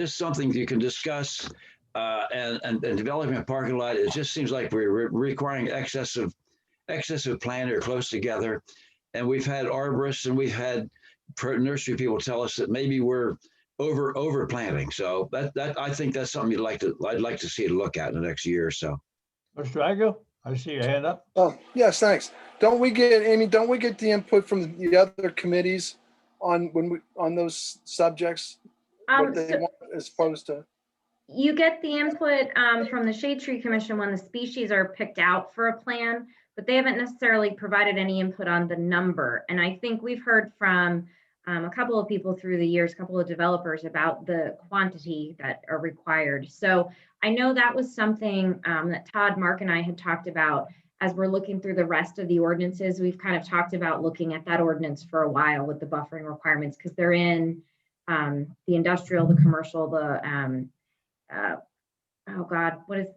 something you can discuss and developing a parking lot. It just seems like we're requiring excessive planting or close together. And we've had arborists and we've had nursery people tell us that maybe we're over planting. So that I think that's something I'd like to see it look at in the next year or so. Mr. Agu, I see your hand up. Oh, yes, thanks. Don't we get the input from the other committees on those subjects? What they want as opposed to? You get the input from the Shade Tree Commission when the species are picked out for a plan, but they haven't necessarily provided any input on the number. And I think we've heard from a couple of people through the years, a couple of developers about the quantity that are required. So I know that was something that Todd, Mark, and I had talked about as we're looking through the rest of the ordinances. We've kind of talked about looking at that ordinance for a while with the buffering requirements, because they're in the industrial, the commercial, the, oh God, what is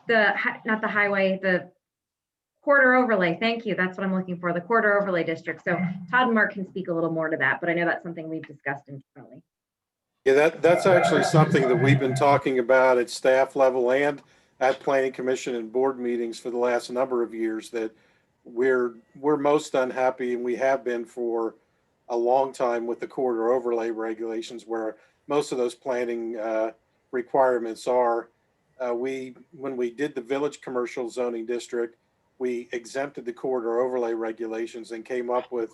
not the highway, the corridor overlay. Thank you. That's what I'm looking for, the corridor overlay district. So Todd and Mark can speak a little more to that, but I know that's something we've discussed internally. Yeah, that's actually something that we've been talking about at staff level and at planning commission and board meetings for the last number of years, that we're most unhappy, and we have been for a long time, with the corridor overlay regulations, where most of those planning requirements are. When we did the village commercial zoning district, we exempted the corridor overlay regulations and came up with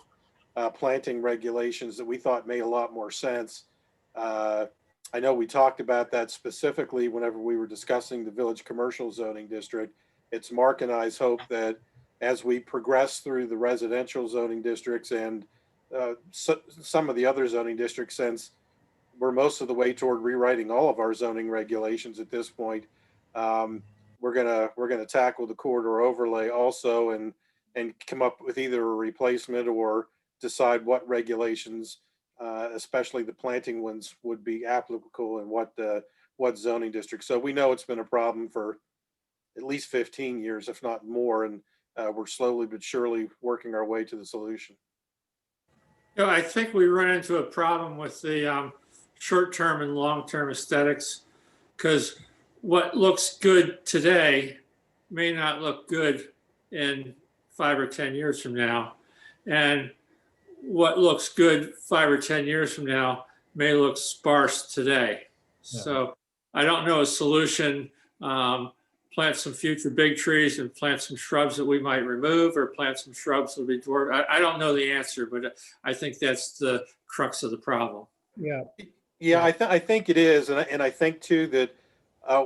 planting regulations that we thought made a lot more sense. I know we talked about that specifically whenever we were discussing the village commercial zoning district. It's Mark and I's hope that as we progress through the residential zoning districts and some of the other zoning districts, since we're most of the way toward rewriting all of our zoning regulations at this point, we're gonna tackle the corridor overlay also, and come up with either a replacement or decide what regulations, especially the planting ones, would be applicable in what zoning district. So we know it's been a problem for at least 15 years, if not more, and we're slowly but surely working our way to the solution. You know, I think we run into a problem with the short-term and long-term aesthetics, because what looks good today may not look good in 5 or 10 years from now. And what looks good 5 or 10 years from now may look sparse today. Yeah. So I don't know a solution. Plant some future big trees and plant some shrubs that we might remove, or plant some shrubs that will be dwarf. I don't know the answer, but I think that's the crux of the problem. Yeah. Yeah, I think it is, and I think too that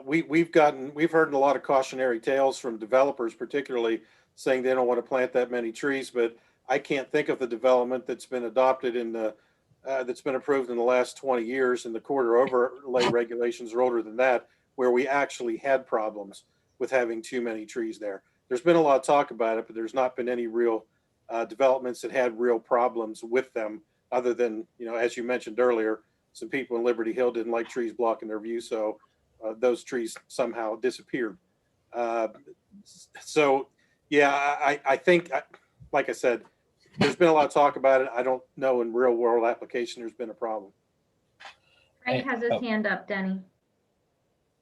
we've heard a lot of cautionary tales from developers, particularly saying they don't want to plant that many trees. But I can't think of the development that's been adopted that's been approved in the last 20 years, and the corridor overlay regulations are older than that, where we actually had problems with having too many trees there. There's been a lot of talk about it, but there's not been any real developments that had real problems with them, other than, as you mentioned earlier, some people in Liberty Hill didn't like trees blocking their view, so those trees somehow disappeared. So yeah, I think, like I said, there's been a lot of talk about it. I don't know in real world application there's been a problem. Frank has his hand up, Denny.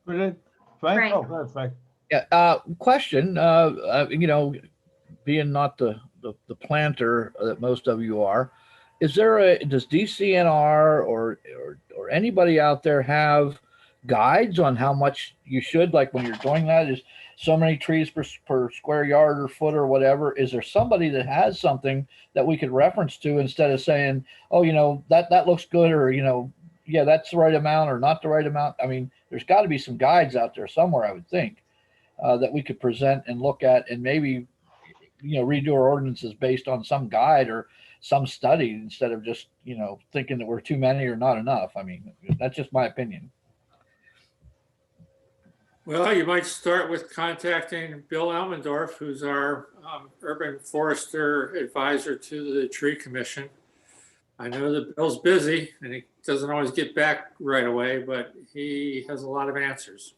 Frank? Frank. Oh, go ahead, Frank. Yeah, question, being not the planter that most of you are, does DCNR or anybody out there have guides on how much you should, like when you're doing that, is so many trees per square yard or foot or whatever? Is there somebody that has something that we could reference to, instead of saying, oh, that looks good, or, yeah, that's the right amount or not the right amount? I mean, there's got to be some guides out there somewhere, I would think, that we could present and look at, and maybe, redo our ordinances based on some guide or some study, instead of just, thinking that we're too many or not enough. I mean, that's just my opinion. Well, you might start with contacting Bill Elmendorf, who's our urban forester advisor to the tree commission. I know that Bill's busy and he doesn't always get back right away, but he has a lot of answers.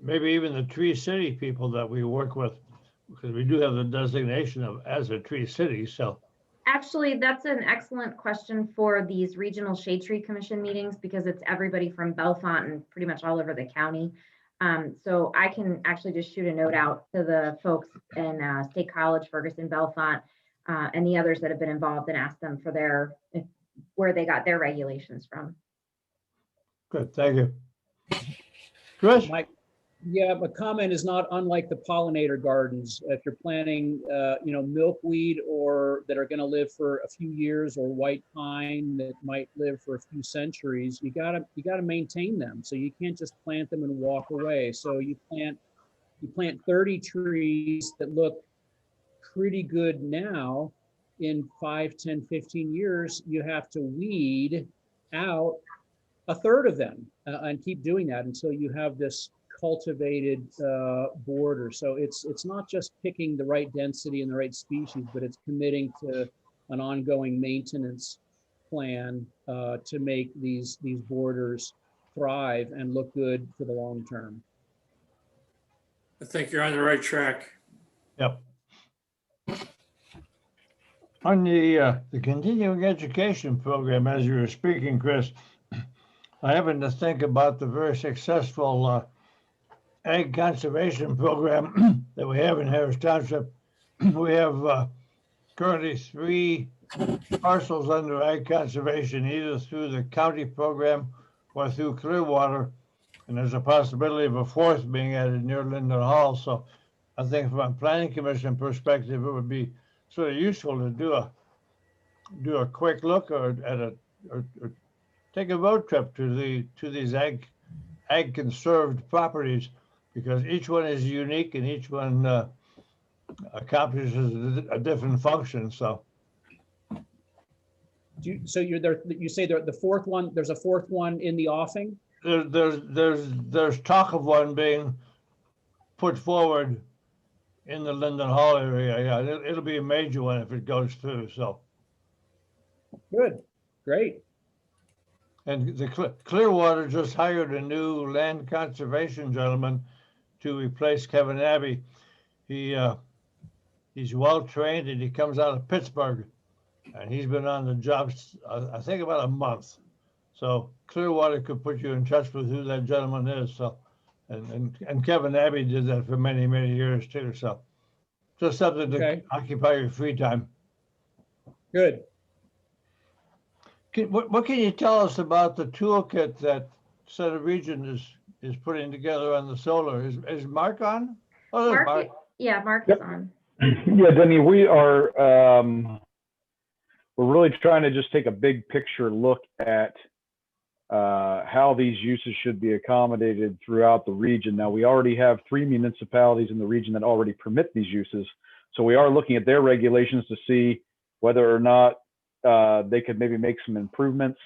Maybe even the Tree City people that we work with, because we do have the designation as a Tree City, so. Actually, that's an excellent question for these regional shade tree commission meetings, because it's everybody from Bellefonte and pretty much all over the county. So I can actually just shoot a note out to the folks in State College, Ferguson, Bellefonte, and the others that have been involved, and ask them for where they got their regulations from. Good, thank you. Chris? Yeah, my comment is not unlike the pollinator gardens. If you're planting, milkweed or that are going to live for a few years, or white pine that might live for a few centuries, you gotta maintain them. So you can't just plant them and walk away. So you plant 30 trees that look pretty good now. In 5, 10, 15 years, you have to weed out a third of them and keep doing that until you have this cultivated border. So it's not just picking the right density and the right species, but it's committing to an ongoing maintenance plan to make these borders thrive and look good for the long term. I think you're on the right track. Yep. On the continuing education program, as you were speaking, Chris, I happened to think about the very successful ag conservation program that we have in Harris Township. We have currently 3 parcels under ag conservation, either through the county program or through Clearwater. And there's a possibility of a 4th being added near Linden Hall. So I think from a planning commission perspective, it would be sort of useful to do a quick look or take a road trip to these ag conserved properties, because each one is unique and each one accomplishes a different function. So So you're there, you say the 4th one, there's a 4th one in the offing? there's talk of one being put forward in the Linden Hall area. Yeah, it'll be a major one if it goes through. So Good, great. and the Clearwater just hired a new land conservation gentleman to replace Kevin Abbey. He's well trained and he comes out of Pittsburgh, and he's been on the job I think about a month. So Clearwater could put you in touch with who that gentleman is. So and Kevin Abbey did that for many years too. So just something to occupy your free time. Good. What can you tell us about the toolkit that Center Region is putting together on the solar? Is Mark on? Oh, there's Mark. Yeah, Mark is on. Yeah, Denny, we are we're really trying to just take a big picture look at how these uses should be accommodated throughout the region. Now, we already have 3 municipalities in the region that already permit these uses. So we are looking at their regulations to see whether or not they could maybe make some improvements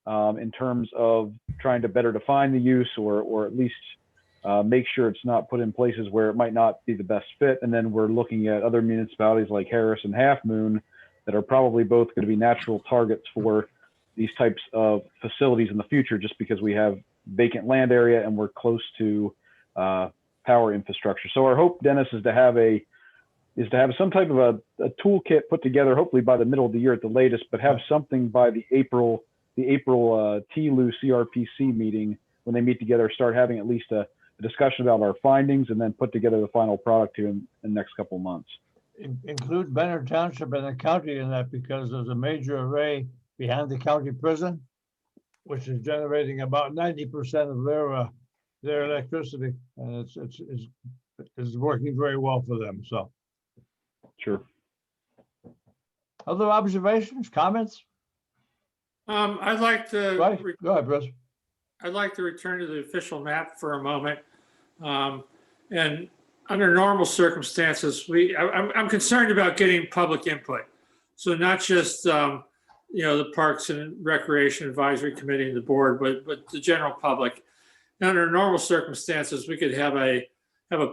in terms of trying to better define the use, or at least make sure it's not put in places where it might not be the best fit. And then we're looking at other municipalities like Harris and Half Moon that are probably both going to be natural targets for these types of facilities in the future, just because we have vacant land area and we're close to power infrastructure. So our hope, Dennis, is to have some type of a toolkit put together, hopefully by the middle of the year at the latest, but have something by the April TLU CRPC meeting, when they meet together, start having at least a discussion about our findings, and then put together the final product here in the next couple of months. Include Benner Township and the county in that, because there's a major array behind the county prison, which is generating about 90% of their electricity, and it's working very well for them. So, sure. Other observations, comments? I'd like to go ahead, Bruce. I'd like to return to the official map for a moment. And under normal circumstances, I'm concerned about getting public input. So not just the Parks and Recreation Advisory Committee and the board, but the general public. And under normal circumstances, we could have a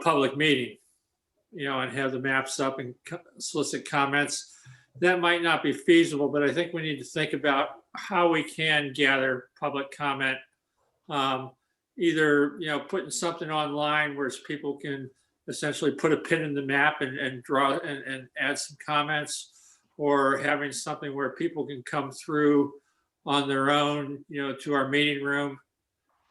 public meeting, and have the maps up and solicit comments. That might not be feasible, but I think we need to think about how we can gather public comment. Either putting something online where people can essentially put a pin in the map and draw and add some comments, or having something where people can come through on their own, to our meeting room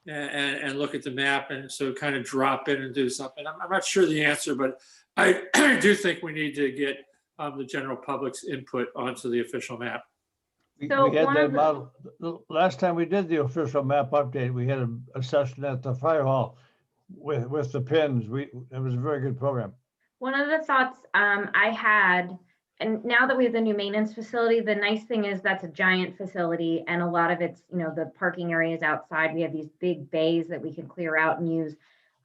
and look at the map, and so kind of drop in and do something. I'm not sure the answer, but I do think we need to get the general public's input onto the official map. We had that model last time we did the official map update. We had a session at the fire hall with the pins. It was a very good program. One of the thoughts I had, and now that we have the new maintenance facility, the nice thing is that's a giant facility, and a lot of it's, the parking areas outside. We have these big bays that we can clear out and use.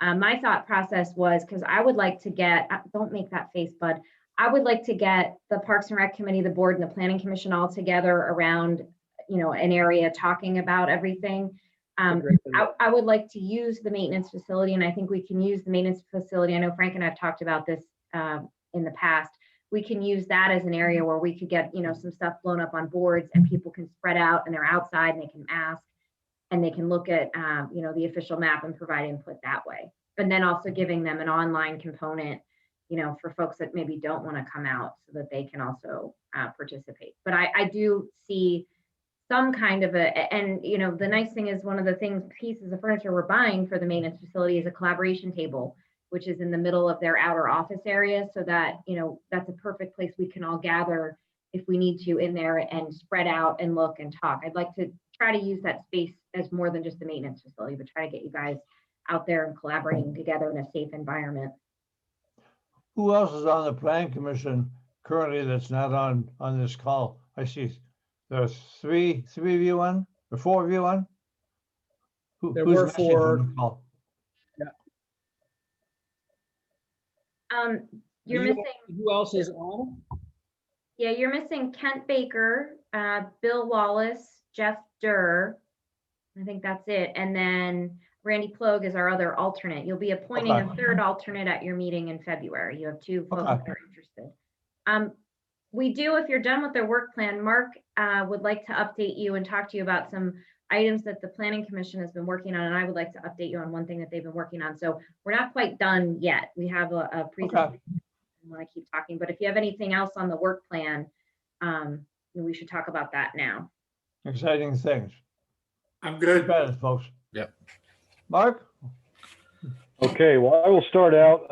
My thought process was, because I would like to get, don't make that face, bud. I would like to get the Parks and Rec Committee, the board, and the Planning Commission all together around, an area talking about everything. I would like to use the maintenance facility, and I think we can use the maintenance facility. I know Frank and I have talked about this in the past, we can use that as an area where we could get, some stuff blown up on boards and people can spread out and they're outside and they can ask and they can look at, the official map and provide input that way. But then also giving them an online component, for folks that maybe don't want to come out so that they can also participate. But I do see some kind of and the nice thing is one of the pieces of furniture we're buying for the maintenance facility is a collaboration table, which is in the middle of their outer office area, so that, that's a perfect place we can all gather if we need to in there and spread out and look and talk. I'd like to try to use that space as more than just the maintenance facility, but try to get you guys out there and collaborating together in a safe environment. Who else is on the planning commission currently that's not on this call? I see there's three of you on, or 4 of you on? There Who's were missing 4. from the call? You're missing. Who else is on? Yeah, you're missing Kent Baker, Bill Wallace, Jeff Durr. I think that's it. And then Randy Plogue is our other alternate. You'll be appointing a 3rd alternate at your meeting in February. You have 2 folks that are interested. We do, if you're done with their work plan, Mark would like to update you and talk to you about some items that the Planning Commission has been working on, and I would like to update you on one thing that they've been working on. So we're not quite done yet. We have a presentation. I want to keep talking, but if you have anything else on the work plan, we should talk about that now. Exciting things. I'm good. Got it, folks. Yep. Mark? Okay, well, I will start out.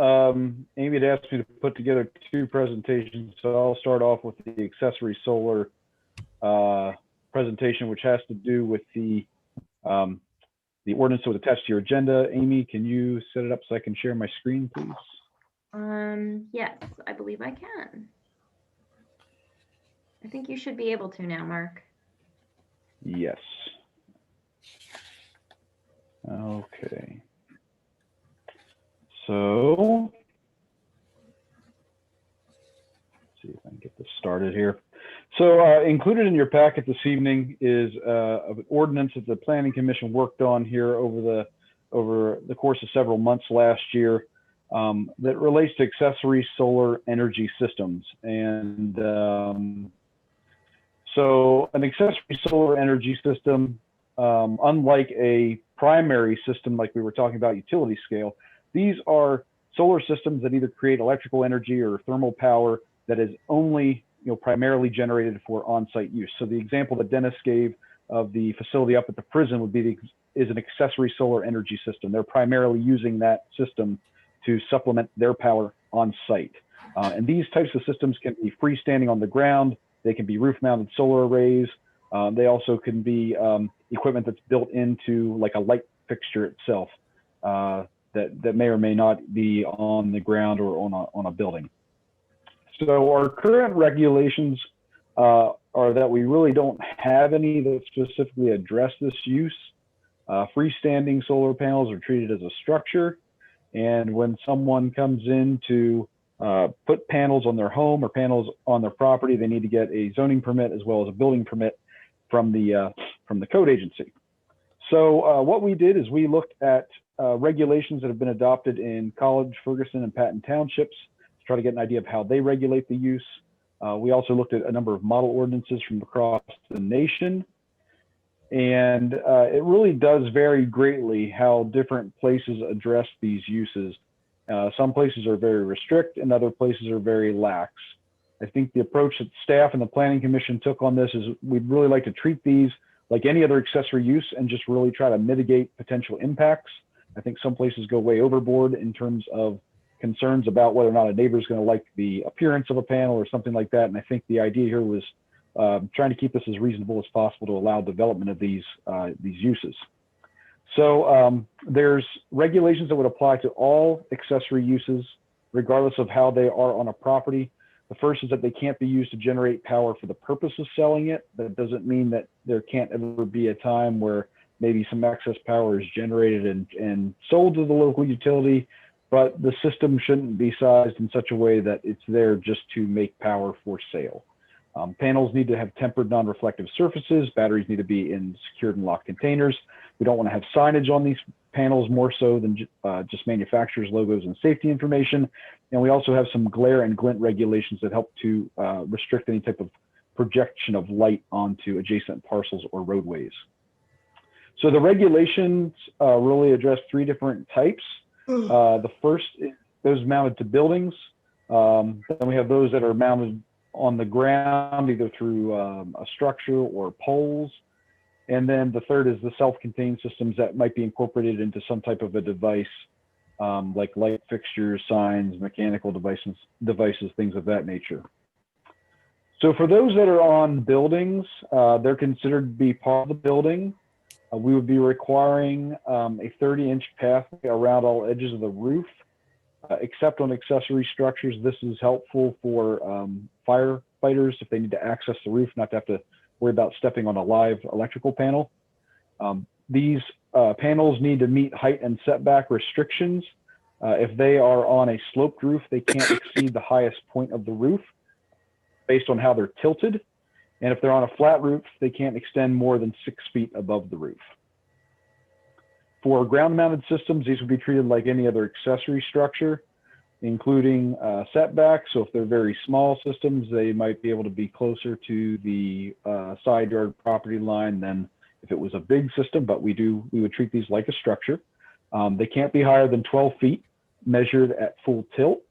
Amy had asked me to put together 2 presentations, so I'll start off with the accessory solar presentation, which has to do with the ordinance that was attached to your agenda. Amy, can you set it up so I can share my screen, please? Yes, I believe I can. I think you should be able to now, Mark. Yes. Okay. So, let's see if I can get this started here. So included in your packet this evening is an ordinance that the Planning Commission worked on here over the course of several months last year that relates to accessory solar energy systems. And so an accessory solar energy system, unlike a primary system like we were talking about utility scale, these are solar systems that either create electrical energy or thermal power that is only primarily generated for on-site use. So the example that Dennis gave of the facility up at the prison would be is an accessory solar energy system. They're primarily using that system to supplement their power on site. And these types of systems can be freestanding on the ground. They can be roof-mounted solar arrays. They also can be equipment that's built into like a light fixture itself that may or may not be on the ground or on a building. So our current regulations are that we really don't have any that specifically address this use. Freestanding solar panels are treated as a structure. And when someone comes in to put panels on their home or panels on their property, they need to get a zoning permit as well as a building permit from the code agency. So what we did is we looked at regulations that have been adopted in College, Ferguson, and Patton Townships to try to get an idea of how they regulate the use. We also looked at a number of model ordinances from across the nation. And it really does vary greatly how different places address these uses. Some places are very restrict and other places are very lax. I think the approach that staff and the Planning Commission took on this is we'd really like to treat these like any other accessory use and just really try to mitigate potential impacts. I think some places go way overboard in terms of concerns about whether or not a neighbor is going to like the appearance of a panel or something like that. And I think the idea here was trying to keep this as reasonable as possible to allow development of these uses. So there's regulations that would apply to all accessory uses, regardless of how they are on a property. The first is that they can't be used to generate power for the purpose of selling it. That doesn't mean that there can't ever be a time where maybe some excess power is generated and sold to the local utility, but the system shouldn't be sized in such a way that it's there just to make power for sale. Panels need to have tempered non-reflective surfaces. Batteries need to be in secured and locked containers. We don't want to have signage on these panels more so than just manufacturers' logos and safety information. And we also have some glare and glint regulations that help to restrict any type of projection of light onto adjacent parcels or roadways. So the regulations really address 3 different types. The first is those mounted to buildings. Then we have those that are mounted on the ground, either through a structure or poles. And then the third is the self-contained systems that might be incorporated into some type of a device, like light fixtures, signs, mechanical devices, things of that nature. So for those that are on buildings, they're considered to be part of the building. We would be requiring a 30-inch pathway around all edges of the roof, except on accessory structures. This is helpful for firefighters if they need to access the roof, not to have to worry about stepping on a live electrical panel. These panels need to meet height and setback restrictions. If they are on a sloped roof, they can't exceed the highest point of the roof based on how they're tilted. And if they're on a flat roof, they can't extend more than 6 feet above the roof. For ground-mounted systems, these would be treated like any other accessory structure, including setbacks. So if they're very small systems, they might be able to be closer to the side yard property line than if it was a big system, but we would treat these like a structure. They can't be higher than 12 feet measured at full tilt,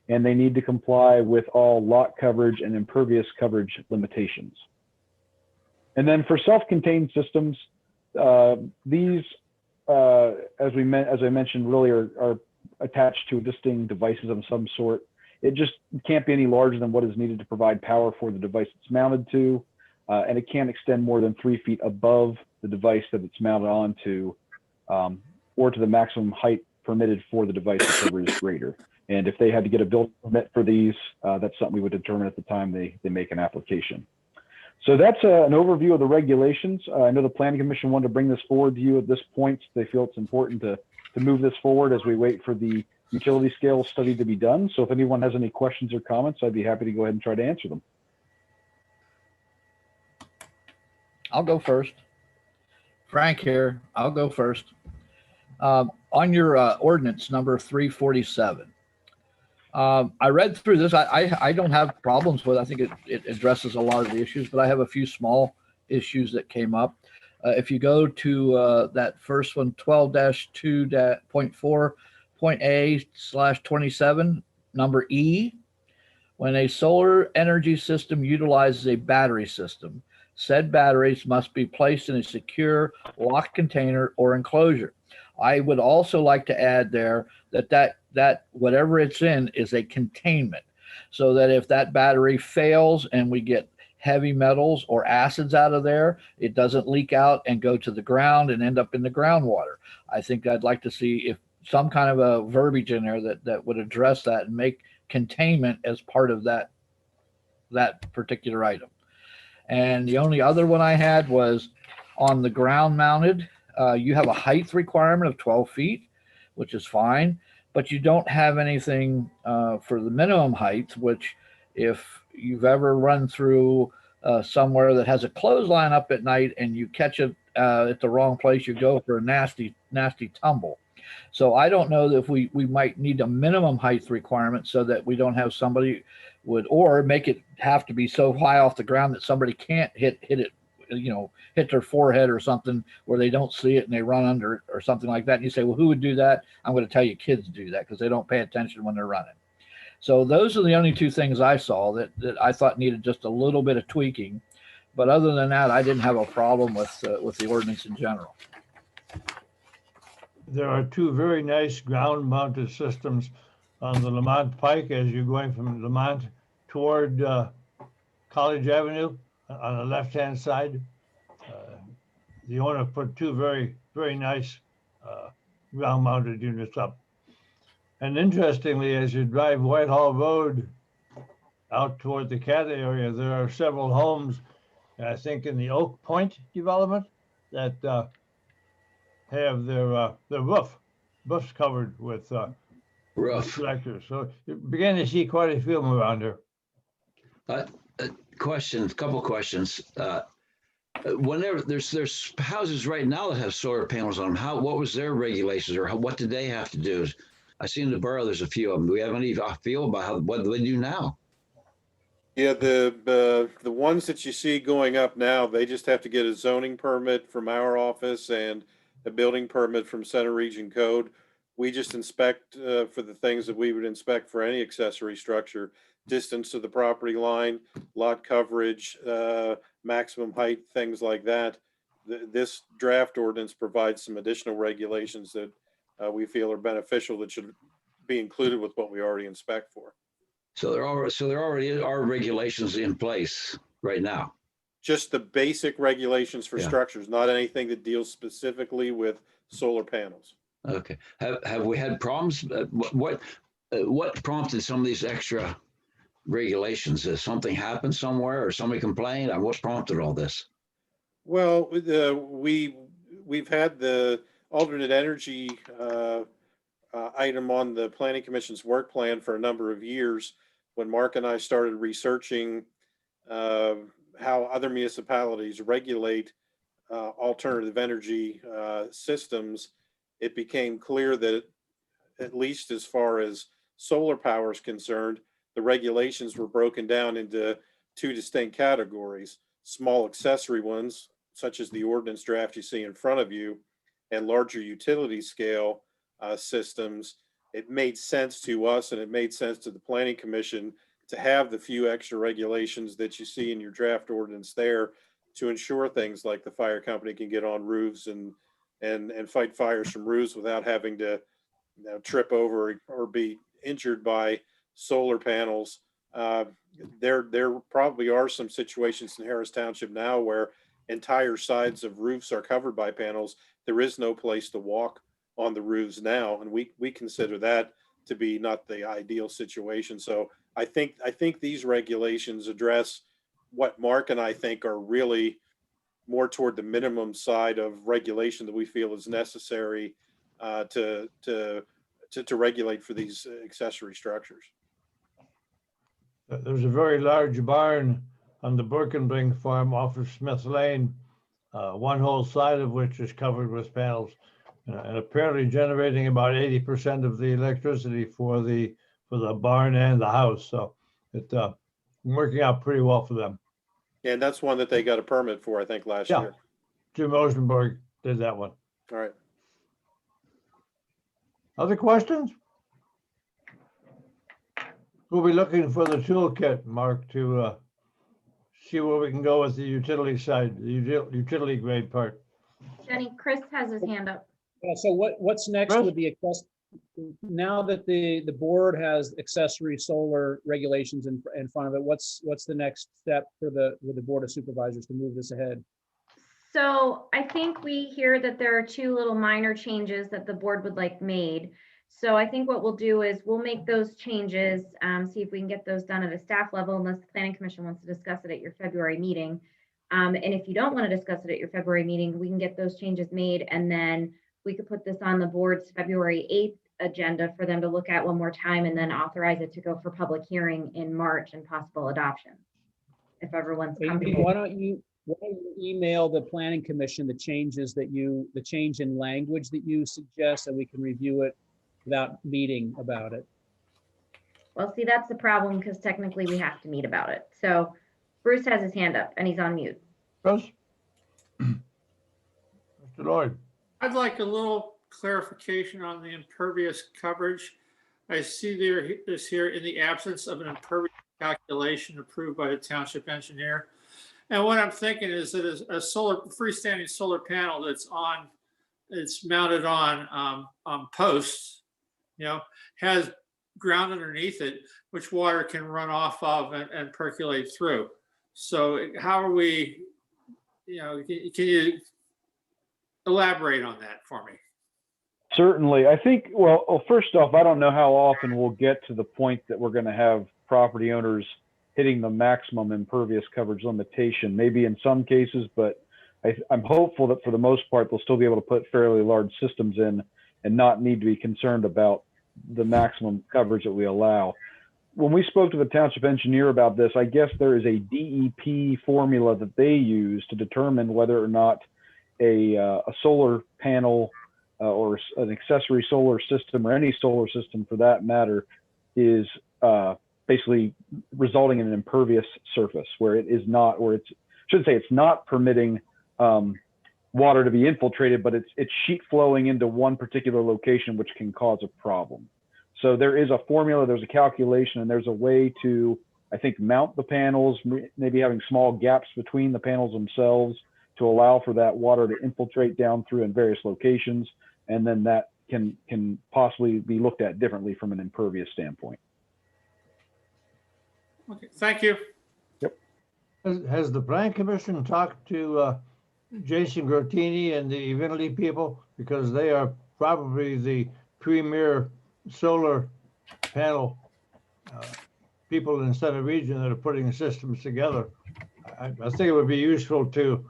and they need to comply with all lot coverage and impervious coverage limitations. And then for self-contained systems, these, as I mentioned, really are attached to existing devices of some sort. It just can't be any larger than what is needed to provide power for the device it's mounted to, and it can't extend more than 3 feet above the device that it's mounted onto, or to the maximum height permitted for the device, whichever is greater. And if they had to get a building permit for these, that's something we would determine at the time they make an application. So that's an overview of the regulations. I know the Planning Commission wanted to bring this forward to you at this point. They feel it's important to move this forward as we wait for the utility scale study to be done. So if anyone has any questions or comments, I'd be happy to go ahead and try to answer them. I'll go first. Frank here. I'll go first. On your ordinance number 347. I read through this. I don't have problems with it. I think it addresses a lot of the issues, but I have a few small issues that came up. If you go to that first one, 12-2.4.A/27, number E, when a solar energy system utilizes a battery system, said batteries must be placed in a secure locked container or enclosure. I would also like to add there that whatever it's in is a containment, so that if that battery fails and we get heavy metals or acids out of there, it doesn't leak out and go to the ground and end up in the groundwater. I think I'd like to see if some kind of a verbiage in there that would address that and make containment as part of that particular item. And the only other one I had was on the ground mounted. You have a height requirement of 12 feet, which is fine, but you don't have anything for the minimum height, which if you've ever run through somewhere that has a clothesline up at night and you catch it at the wrong place, you go for a nasty, nasty tumble. So I don't know if we might need a minimum height requirement so that we don't have somebody or make it have to be so high off the ground that somebody can't hit it, hit their forehead or something where they don't see it and they run under it or something like that. And you say, well, who would do that? I'm going to tell you kids do that because they don't pay attention when they're running. So those are the only two things I saw that I thought needed just a little bit of tweaking. But other than that, I didn't have a problem with the ordinance in general. There are 2 very nice ground-mounted systems on the Lamont Pike as you're going from Lamont toward College Avenue on the left-hand side. The owner put 2 very, very nice ground-mounted units up. And interestingly, as you drive Whitehall Road out toward the Cat area, there are several homes, I think in the Oak Point development, that have their roofs covered with reflectors. So you begin to see quite a few of them around here. Couple questions. Whenever there's houses right now that have solar panels on them, what was their regulations, or what did they have to do I see in the borough, there's a few of them. Do we have any feel about what do they do now? Yeah, the ones that you see going up now, they just have to get a zoning permit from our office and a building permit from Center Region Code. We just inspect for the things that we would inspect for any accessory structure: distance to the property line, lot coverage, maximum height, things like that. This draft ordinance provides some additional regulations that we feel are beneficial that should be included with what we already inspect for. So there already are regulations in place right now. Just the basic regulations for Yeah. structures, not anything that deals specifically with solar panels. Okay. Have we had problems? What prompted some of these extra regulations? Has something happened somewhere, or somebody complained? What prompted all this? Well, we've had the alternate energy item on the Planning Commission's work plan for a number of years. When Mark and I started researching how other municipalities regulate alternative energy systems, it became clear that, at least as far as solar power is concerned, the regulations were broken down into two distinct categories: small accessory ones, such as the ordinance draft you see in front of you, and larger utility scale systems. It made sense to us, and it made sense to the Planning Commission, to have the few extra regulations that you see in your draft ordinance there, to ensure things like the fire company can get on roofs and fight fires from roofs without having to, trip over or be injured by solar panels. There probably are some situations in Harris Township now where entire sides of roofs are covered by panels. There is no place to walk on the roofs now, and we consider that to be not the ideal situation. So I think these regulations address what Mark and I think are really more toward the minimum side of regulation that we feel is necessary to regulate for these accessory structures. There's a very large barn on the Birkenbrink farm off of Smith Lane, one whole side of which is covered with panels, and apparently generating about 80% of the electricity for the barn and the house. So it's working out pretty well for them. And that's one that they got a permit for, I think, last year. Jim Osenberg did that one. All right. Other questions? We'll be looking for the toolkit, Mark, to see where we can go with the utility side, the utility grade part. Jenny, Chris has his hand up. Yeah, so what's next with the now that the board has accessory solar regulations in front of it, what's the next step for the Board of Supervisors to move this ahead? So I think we hear that there are two little minor changes that the board would like made. So I think what we'll do is we'll make those changes, see if we can get those done at a staff level, unless the Planning Commission wants to discuss it at your February meeting. And if you don't want to discuss it at your February meeting, we can get those changes made, and then we could put this on the board's February 8th agenda for them to look at one more time, and then authorize it to go for public hearing in March and possible adoption, if everyone's comfortable. Why don't you email the Planning Commission the changes the change in language that you suggest, so we can review it without meeting about it? Well, see, that's the problem, because technically we have to meet about it. So Bruce has his hand up and he's on mute. Bruce? Mr. Lloyd? I'd like a little clarification on the impervious coverage. I see this here in the absence of an impervious calculation approved by the township engineer. And what I'm thinking is that a freestanding solar panel it's mounted on posts, has ground underneath it, which water can run off of and percolate through. So how are we, can you elaborate on that for me? Certainly. I think, well, first off, I don't know how often we'll get to the point that we're going to have property owners hitting the maximum impervious coverage limitation, maybe in some cases, but I'm hopeful that for the most part, they'll still be able to put fairly large systems in and not need to be concerned about the maximum coverage that we allow. When we spoke to the township engineer about this, I guess there is a DEP formula that they use to determine whether or not a solar panel or an accessory solar system, or any solar system for that matter, is basically resulting in an impervious surface where it is not, or it's, shouldn't say it's not permitting water to be infiltrated, but it's sheet flowing into one particular location, which can cause a problem. So there is a formula, there's a calculation, and there's a way to, I think, mount the panels, maybe having small gaps between the panels themselves to allow for that water to infiltrate down through in various locations. And then that can possibly be looked at differently from an impervious standpoint. Okay, thank you. Yep. Has the Plan Commission talked to Jason Grottini and the Evinity people? Because they are probably the premier solar panel people in the Center region that are putting systems together. I think it would be useful to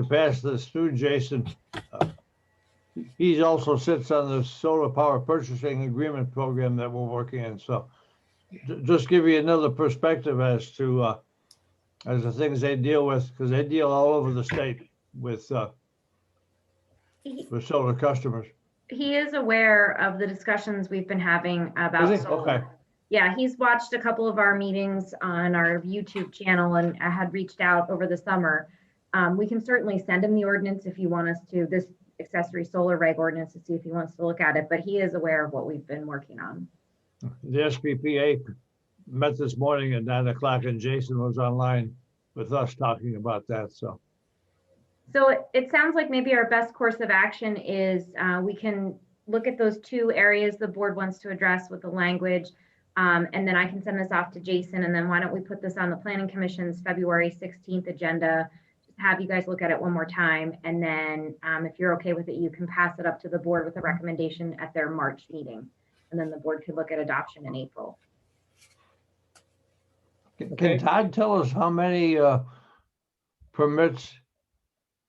pass this through Jason. He also sits on the solar power purchasing agreement program that we're working in. So just give you another perspective as to as the things they deal with, because they deal all over the state with solar customers. He is aware of the discussions we've been having about Is he? solar. Okay. Yeah, he's watched a couple of our meetings on our YouTube channel, and I had reached out over the summer. We can certainly send him the ordinance if you want us to, this accessory solar reg ordinance, to see if he wants to look at it, but he is aware of what we've been working on. The SPPA met this morning at 9 o'clock, and Jason was online with us talking about that. So it sounds like maybe our best course of action is we can look at those two areas the board wants to address with the language. And then I can send this off to Jason, and then why don't we put this on the Planning Commission's February 16th agenda, just have you guys look at it one more time. And then if you're okay with it, you can pass it up to the board with a recommendation at their March meeting. And then the board could look at adoption in April. can Todd tell us how many permits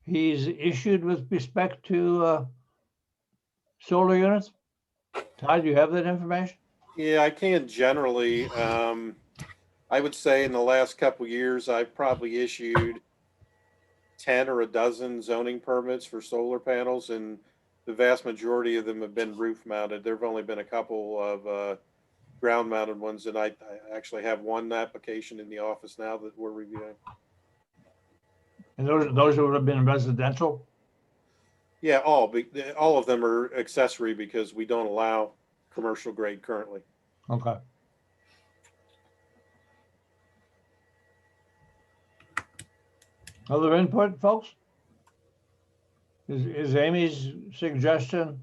he's issued with respect to solar units? Todd, do you have that information? Yeah, I can generally. I would say in the last couple of years, I've probably issued 10 or a dozen zoning permits for solar panels, and the vast majority of them have been roof mounted. There've only been a couple of ground mounted ones, and I actually have one application in the office now that we're reviewing. And those would have been residential? Yeah, all of them are accessory because we don't allow commercial grade currently. Okay. Other input, folks? Is Amy's suggestion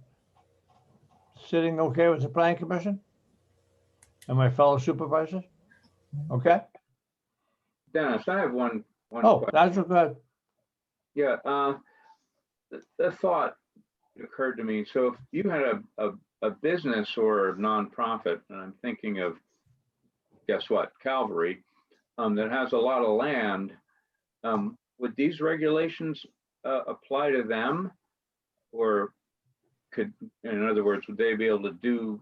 sitting okay with the Plan Commission and my fellow supervisors? Okay. Dennis, I have one. Oh, that's good. Yeah, the thought occurred to me. So if you had a business or a nonprofit, and I'm thinking of, guess what, Calvary, that has a lot of land, would these regulations apply to them? Or could, in other words, would they be able to do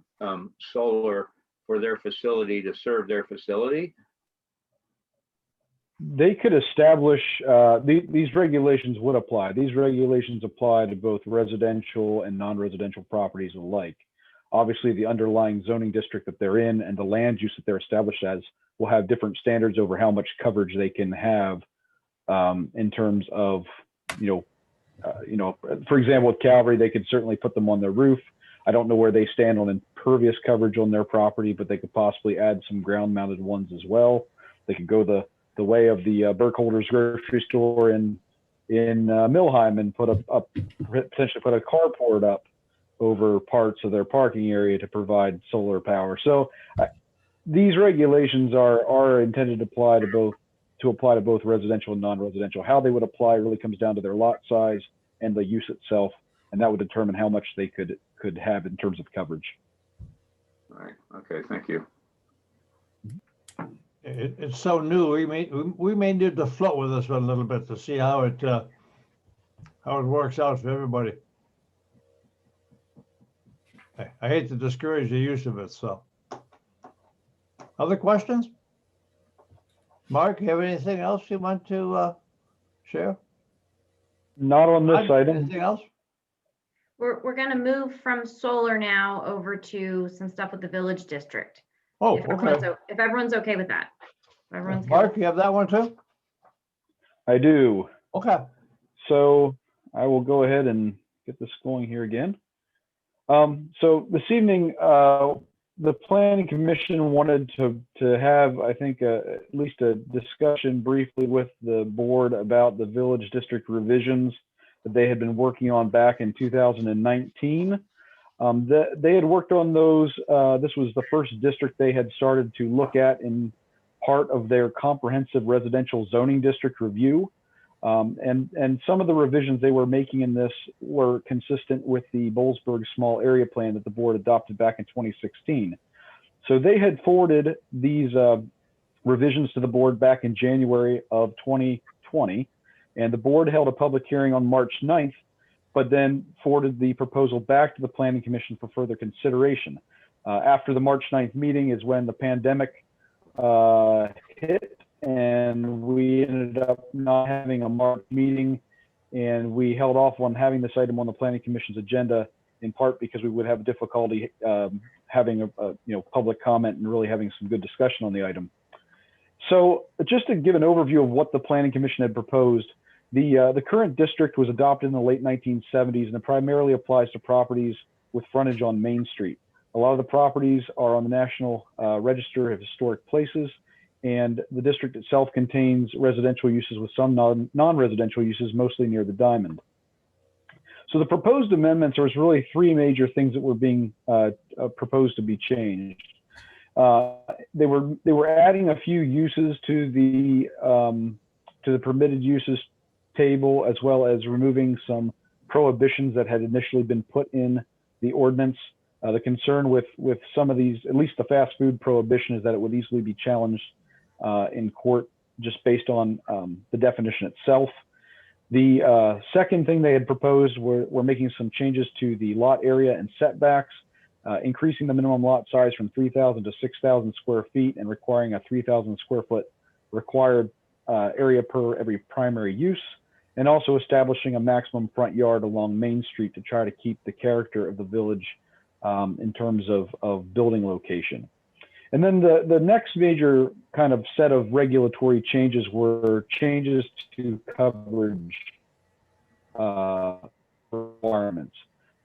solar for their facility to serve their facility? They could establish, these regulations would apply. These regulations apply to both residential and non-residential properties alike. Obviously, the underlying zoning district that they're in and the land use that they're established as will have different standards over how much coverage they can have in terms of, for example, with Calvary, they could certainly put them on their roof. I don't know where they stand on impervious coverage on their property, but they could possibly add some ground mounted ones as well. They could go the way of the Burkholder's grocery store in Millheim and potentially put a carport up over parts of their parking area to provide solar power. So these regulations are intended to apply to both residential and non-residential. How they would apply really comes down to their lot size and the use itself, and that would determine how much they could have in terms of coverage. All right. Okay. Thank you. It's so new. We may need to float with this one a little bit to see how it works out for everybody. I hate to discourage the use of it. So, other questions? Mark, you have anything else you want to share? Not on this item. Anything else? We're gonna move from solar now over to some stuff with the village district. Oh, If everyone's okay. if everyone's okay with that. If everyone's good. Mark, you have that one too? I do. Okay. So I will go ahead and get this going here again. So this evening, the Planning Commission wanted to have, I think, at least a discussion briefly with the board about the village district revisions that they had been working on back in 2019. They had worked on those. This was the first district they had started to look at in part of their comprehensive residential zoning district review. And some of the revisions they were making in this were consistent with the Boalsburg small area plan that the board adopted back in 2016. So they had forwarded these revisions to the board back in January of 2020, and the board held a public hearing on March 9th, but then forwarded the proposal back to the Planning Commission for further consideration. After the March 9th meeting is when the pandemic hit, and we ended up not having a March meeting, and we held off on having this item on the Planning Commission's agenda, in part because we would have difficulty having a public comment and really having some good discussion on the item. So just to give an overview of what the Planning Commission had proposed, the current district was adopted in the late 1970s, and it primarily applies to properties with frontage on Main Street. A lot of the properties are on the National Register of Historic Places, and the district itself contains residential uses with some non-residential uses, mostly near the Diamond. So the proposed amendments, there was really three major things that were being proposed to be changed. They were adding a few uses to the permitted uses table, as well as removing some prohibitions that had initially been put in the ordinance. The concern with some of these, at least the fast food prohibition, is that it would easily be challenged in court just based on the definition itself. The second thing they had proposed were making some changes to the lot area and setbacks, increasing the minimum lot size from 3,000 to 6,000 square feet and requiring a 3,000 square foot required area per every primary use, and also establishing a maximum front yard along Main Street to try to keep the character of the village in terms of building location. And then the next major kind of set of regulatory changes were changes to coverage requirements.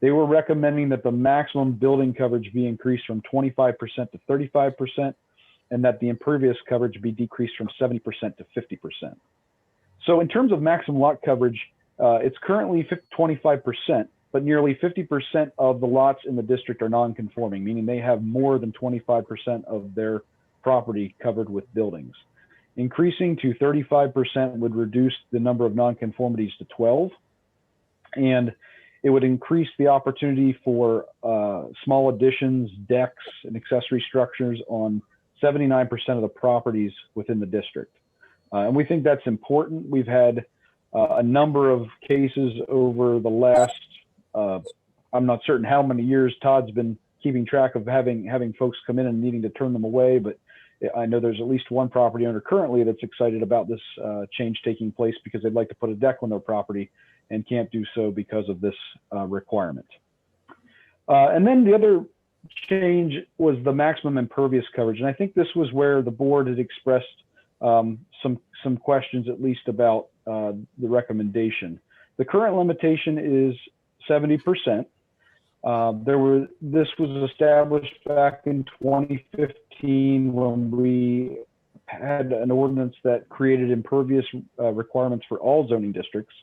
They were recommending that the maximum building coverage be increased from 25% to 35%, and that the impervious coverage be decreased from 70% to 50%. So in terms of maximum lot coverage, it's currently 25%. But nearly 50% of the lots in the district are non-conforming, meaning they have more than 25% of their property covered with buildings. Increasing to 35% would reduce the number of non-conformities to 12, and it would increase the opportunity for small additions, decks, and accessory structures on 79% of the properties within the district. And we think that's important. We've had a number of cases over the last I'm not certain how many years Todd's been keeping track of having folks come in and needing to turn them away, but I know there's at least one property owner currently that's excited about this change taking place because they'd like to put a deck on their property and can't do so because of this requirement. And then the other change was the maximum impervious coverage, and I think this was where the board had expressed some questions, at least about the recommendation. The current limitation is 70%. This was established back in 2015 when we had an ordinance that created impervious requirements for all zoning districts.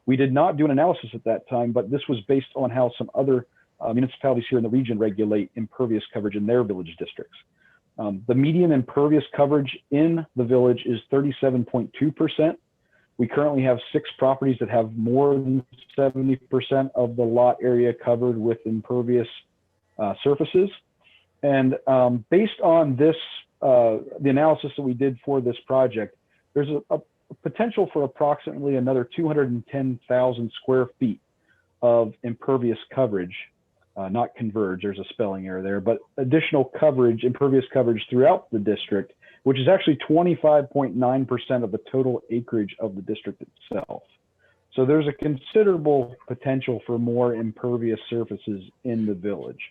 We did not do an analysis at that time, but this was based on how some other municipalities here in the region regulate impervious coverage in their village districts. The median impervious coverage in the village is 37.2%. We currently have 6 properties that have more than 70% of the lot area covered with impervious surfaces. And based on this, the analysis that we did for this project, there's a potential for approximately another 210,000 square feet of impervious coverage, not converge, there's a spelling error there, but additional coverage, impervious coverage throughout the district, which is actually 25.9% of the total acreage of the district itself. So there's a considerable potential for more impervious surfaces in the village.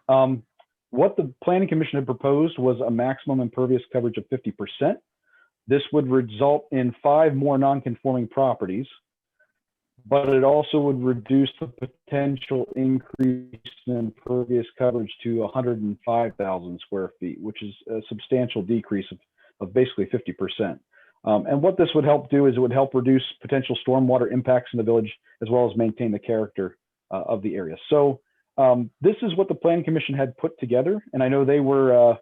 What the Planning Commission had proposed was a maximum impervious coverage of 50%. This would result in 5 more non-conforming properties, but it also would reduce the potential increase in impervious coverage to 105,000 square feet, which is a substantial decrease of basically 50%. And what this would help do is it would help reduce potential stormwater impacts in the village, as well as maintain the character of the area. So this is what the Planning Commission had put together. And I know they were,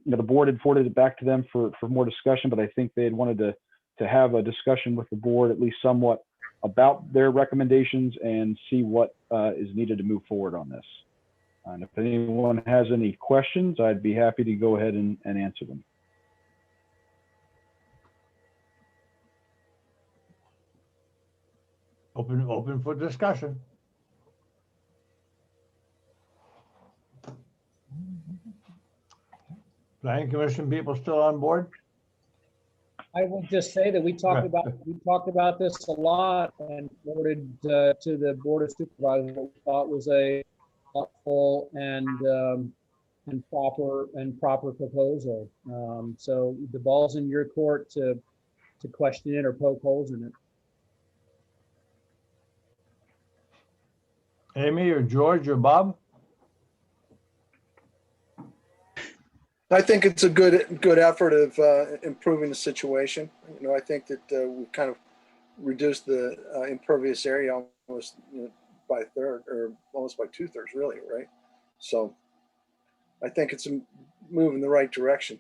the board had forwarded it back to them for more discussion, but I think they had wanted to have a discussion with the board, at least somewhat, about their recommendations and see what is needed to move forward on this. And if anyone has any questions, I'd be happy to go ahead and answer them. Open for discussion. Planning Commission people still on board? I will just say that we talked about this a lot and forwarded to the Board of Supervisors what we thought was a thoughtful and proper proposal. So the ball's in your court to question it or poke holes in it. Amy or George or Bob? I think it's a good effort of improving the situation. You know, I think that we've kind of reduced the impervious area almost by a third, or almost by 2/3, really, right? So I think it's a move in the right direction.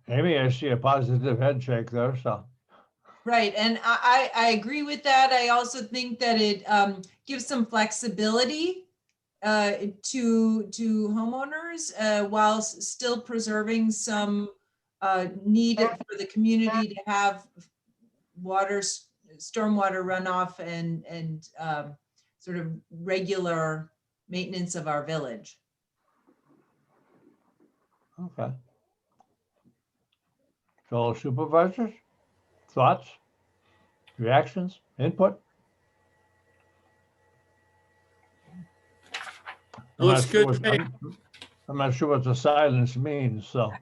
Amy, I see a positive head shake there, so. Right, and I agree with that. I also think that it gives some flexibility to homeowners while still preserving some need for the community to have stormwater runoff and sort of regular maintenance of our village. Okay. So supervisors, thoughts, reactions, input? Looks good to me. I'm not sure what the silence means, so.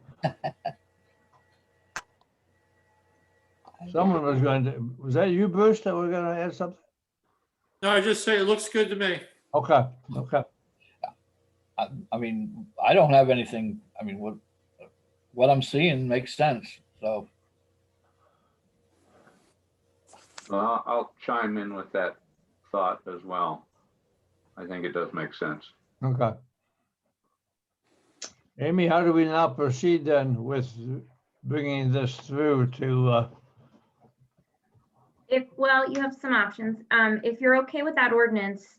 Someone was going to, was that you, Bruce, that were going to add something? No, I just say it looks good to me. Okay, okay. I mean, I don't have anything, I mean, what I'm seeing makes sense, so. Well, I'll chime in with that thought as well. I think it does make sense. Okay. Amy, how do we now proceed then with bringing this through to? Well, you have some options. If you're okay with that ordinance,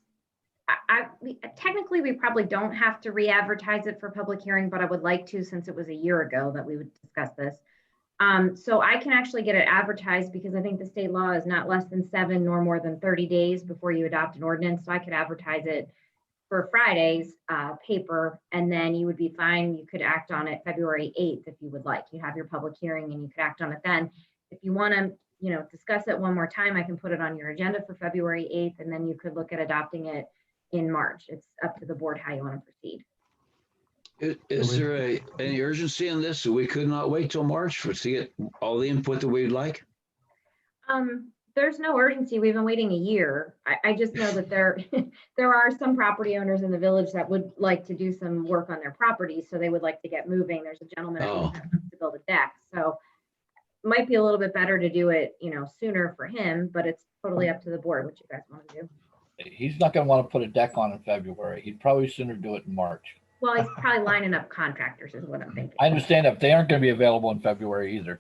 technically we probably don't have to re-advertise it for public hearing, but I would like to, since it was a year ago that we would discuss this. So I can actually get it advertised because I think the state law is not less than 7 nor more than 30 days before you adopt an ordinance. So I could advertise it for Friday's paper, and then you would be fine. You could act on it February 8th if you would like. You have your public hearing and you could act on it then. If you want to, discuss it one more time, I can put it on your agenda for February 8th, and then you could look at adopting it in March. It's up to the board how you want to proceed. Is there any urgency in this? So we could not wait till March to get all the input that we'd like? There's no urgency. We've been waiting a year. I just know that there are some property owners in the village that would like to do some work on their property, so they would like to get moving. There's a gentleman that wants to build a deck, so it might be a little bit better to do it, sooner for him, but it's totally up to the board what you guys want to do. He's not going to want to put a deck on in February. He'd probably sooner do it in March. Well, he's probably lining up contractors is what I'm thinking. I understand if they aren't going to be available in February either.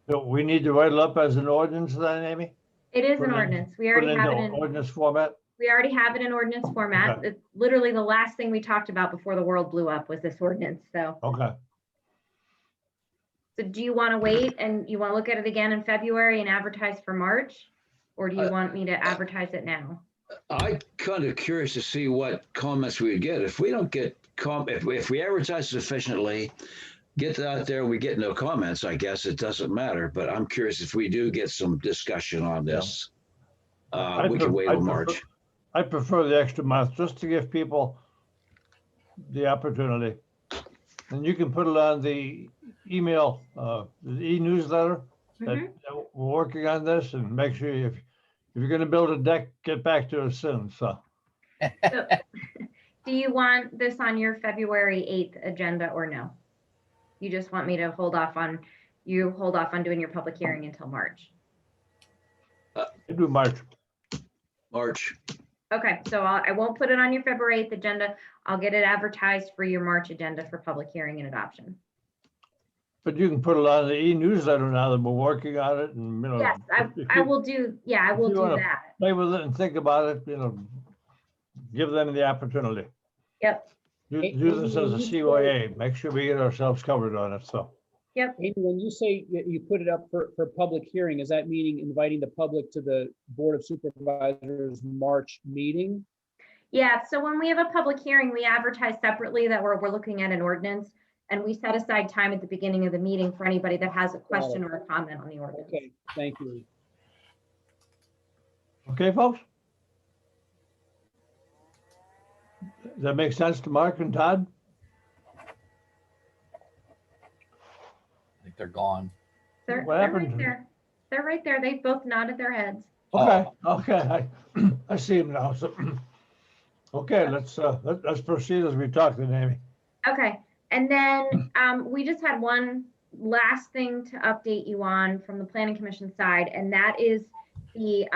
So we need to write it up as an ordinance then, Amy? It is an ordinance. We already have it in ordinance format? We already have it in ordinance format. Okay. It's literally the last thing we talked about before the world blew up was this ordinance, so. Okay. So do you want to wait and you want to look at it again in February and advertise for March? Or do you want me to advertise it now? I'm kind of curious to see what comments we would get. If we don't get if we advertise sufficiently, get out there, we get no comments, I guess it doesn't matter, but I'm curious if we do get some discussion on this. We can wait till March. I prefer the extra month just to give people the opportunity. And you can put it on the email, the e-newsletter that we're working on this, and make sure if you're gonna build a deck, get back to us soon, so. So, do you want this on your February 8th agenda or no? You just want me to hold off on doing your public hearing until March? Do March. March. Okay, so I won't put it on your February 8th agenda. I'll get it advertised for your March agenda for public hearing and adoption. But you can put it on the e-newsletter now that we're working on it, and, you know. Yes, I will do, yeah, I will do that. Play with it and think about it, you know, give them the opportunity. Yep. Do this as a CYA, make sure we get ourselves covered on it, so. Yep. Amy, when you say you put it up for public hearing, is that meaning inviting the public to the Board of Supervisors March meeting? Yeah, so when we have a public hearing, we advertise separately that we're looking at an ordinance, and we set aside time at the beginning of the meeting for anybody that has a question or a comment on the ordinance. Okay, thank you. Okay, folks? Does that make sense to Mark and Todd? I think they're gone. They're What right happened? there. They're right there. They both nodded their heads. Okay, okay, I see him now, so. Okay, let's proceed as we talked to Amy. Okay, and then we just had one last thing to update you on from the Planning Commission side, and that is the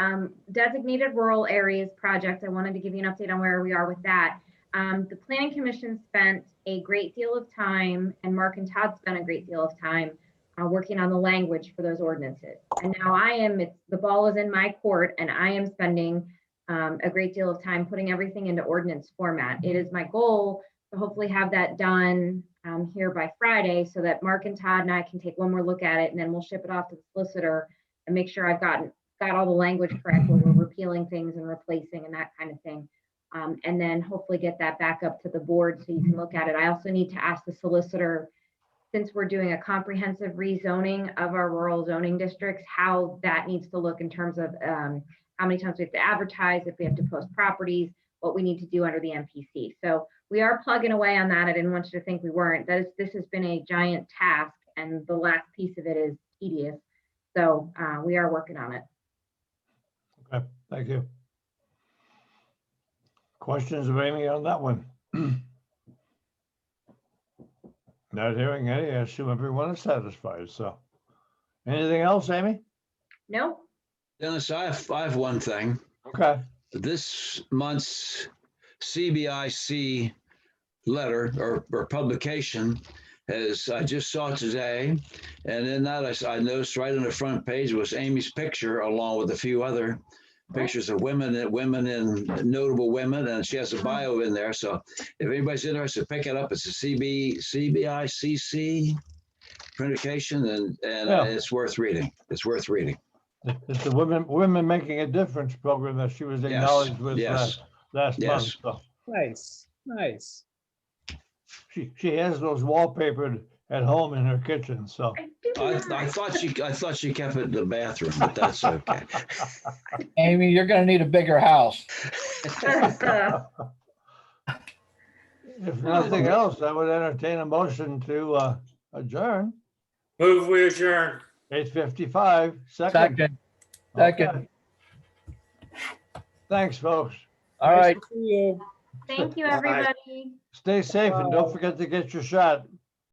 designated rural areas project. I wanted to give you an update on where we are with that. The Planning Commission spent a great deal of time, and Mark and Todd spent a great deal of time working on the language for those ordinances. And now the ball is in my court, and I am spending a great deal of time putting everything into ordinance format. It is my goal to hopefully have that done here by Friday, so that Mark and Todd and I can take one more look at it, and then we'll ship it off to the solicitor and make sure I've got all the language correct, where we're repealing things and replacing and that kind of thing. And then hopefully get that back up to the board so you can look at it. I also need to ask the solicitor, since we're doing a comprehensive rezoning of our rural zoning districts, how that needs to look in terms of how many times we have to advertise, if we have to post properties, what we need to do under the MPC. So we are plugging away on that. I didn't want you to think we weren't. This has been a giant task, and the last piece of it is tedious. So we are working on it. Okay, thank you. Questions of Amy on that one? Not hearing any, I assume everyone is satisfied, so. Anything else, Amy? No. Dennis, I have one thing. Okay. This month's CBIC letter or publication I just saw it today, and in that I noticed right on the front page was Amy's picture, along with a few other pictures of women and notable women, and she has a bio in there. So if anybody's interested, pick it up. It's a CBICC printation, and Yeah. It's worth reading. It's worth reading. It's the Women Making a Difference program that she was acknowledged with last month. So Nice, nice. she has those wallpapered at home in her kitchen, so. I thought she kept it in the bathroom, but that's okay. Amy, you're gonna need a bigger house. If nothing else, I would entertain a motion to adjourn. Move, we adjourn. 8:55. Second. Okay. Thanks, folks. All right. See you. Thank you, everybody. Stay safe and don't forget to get your shot.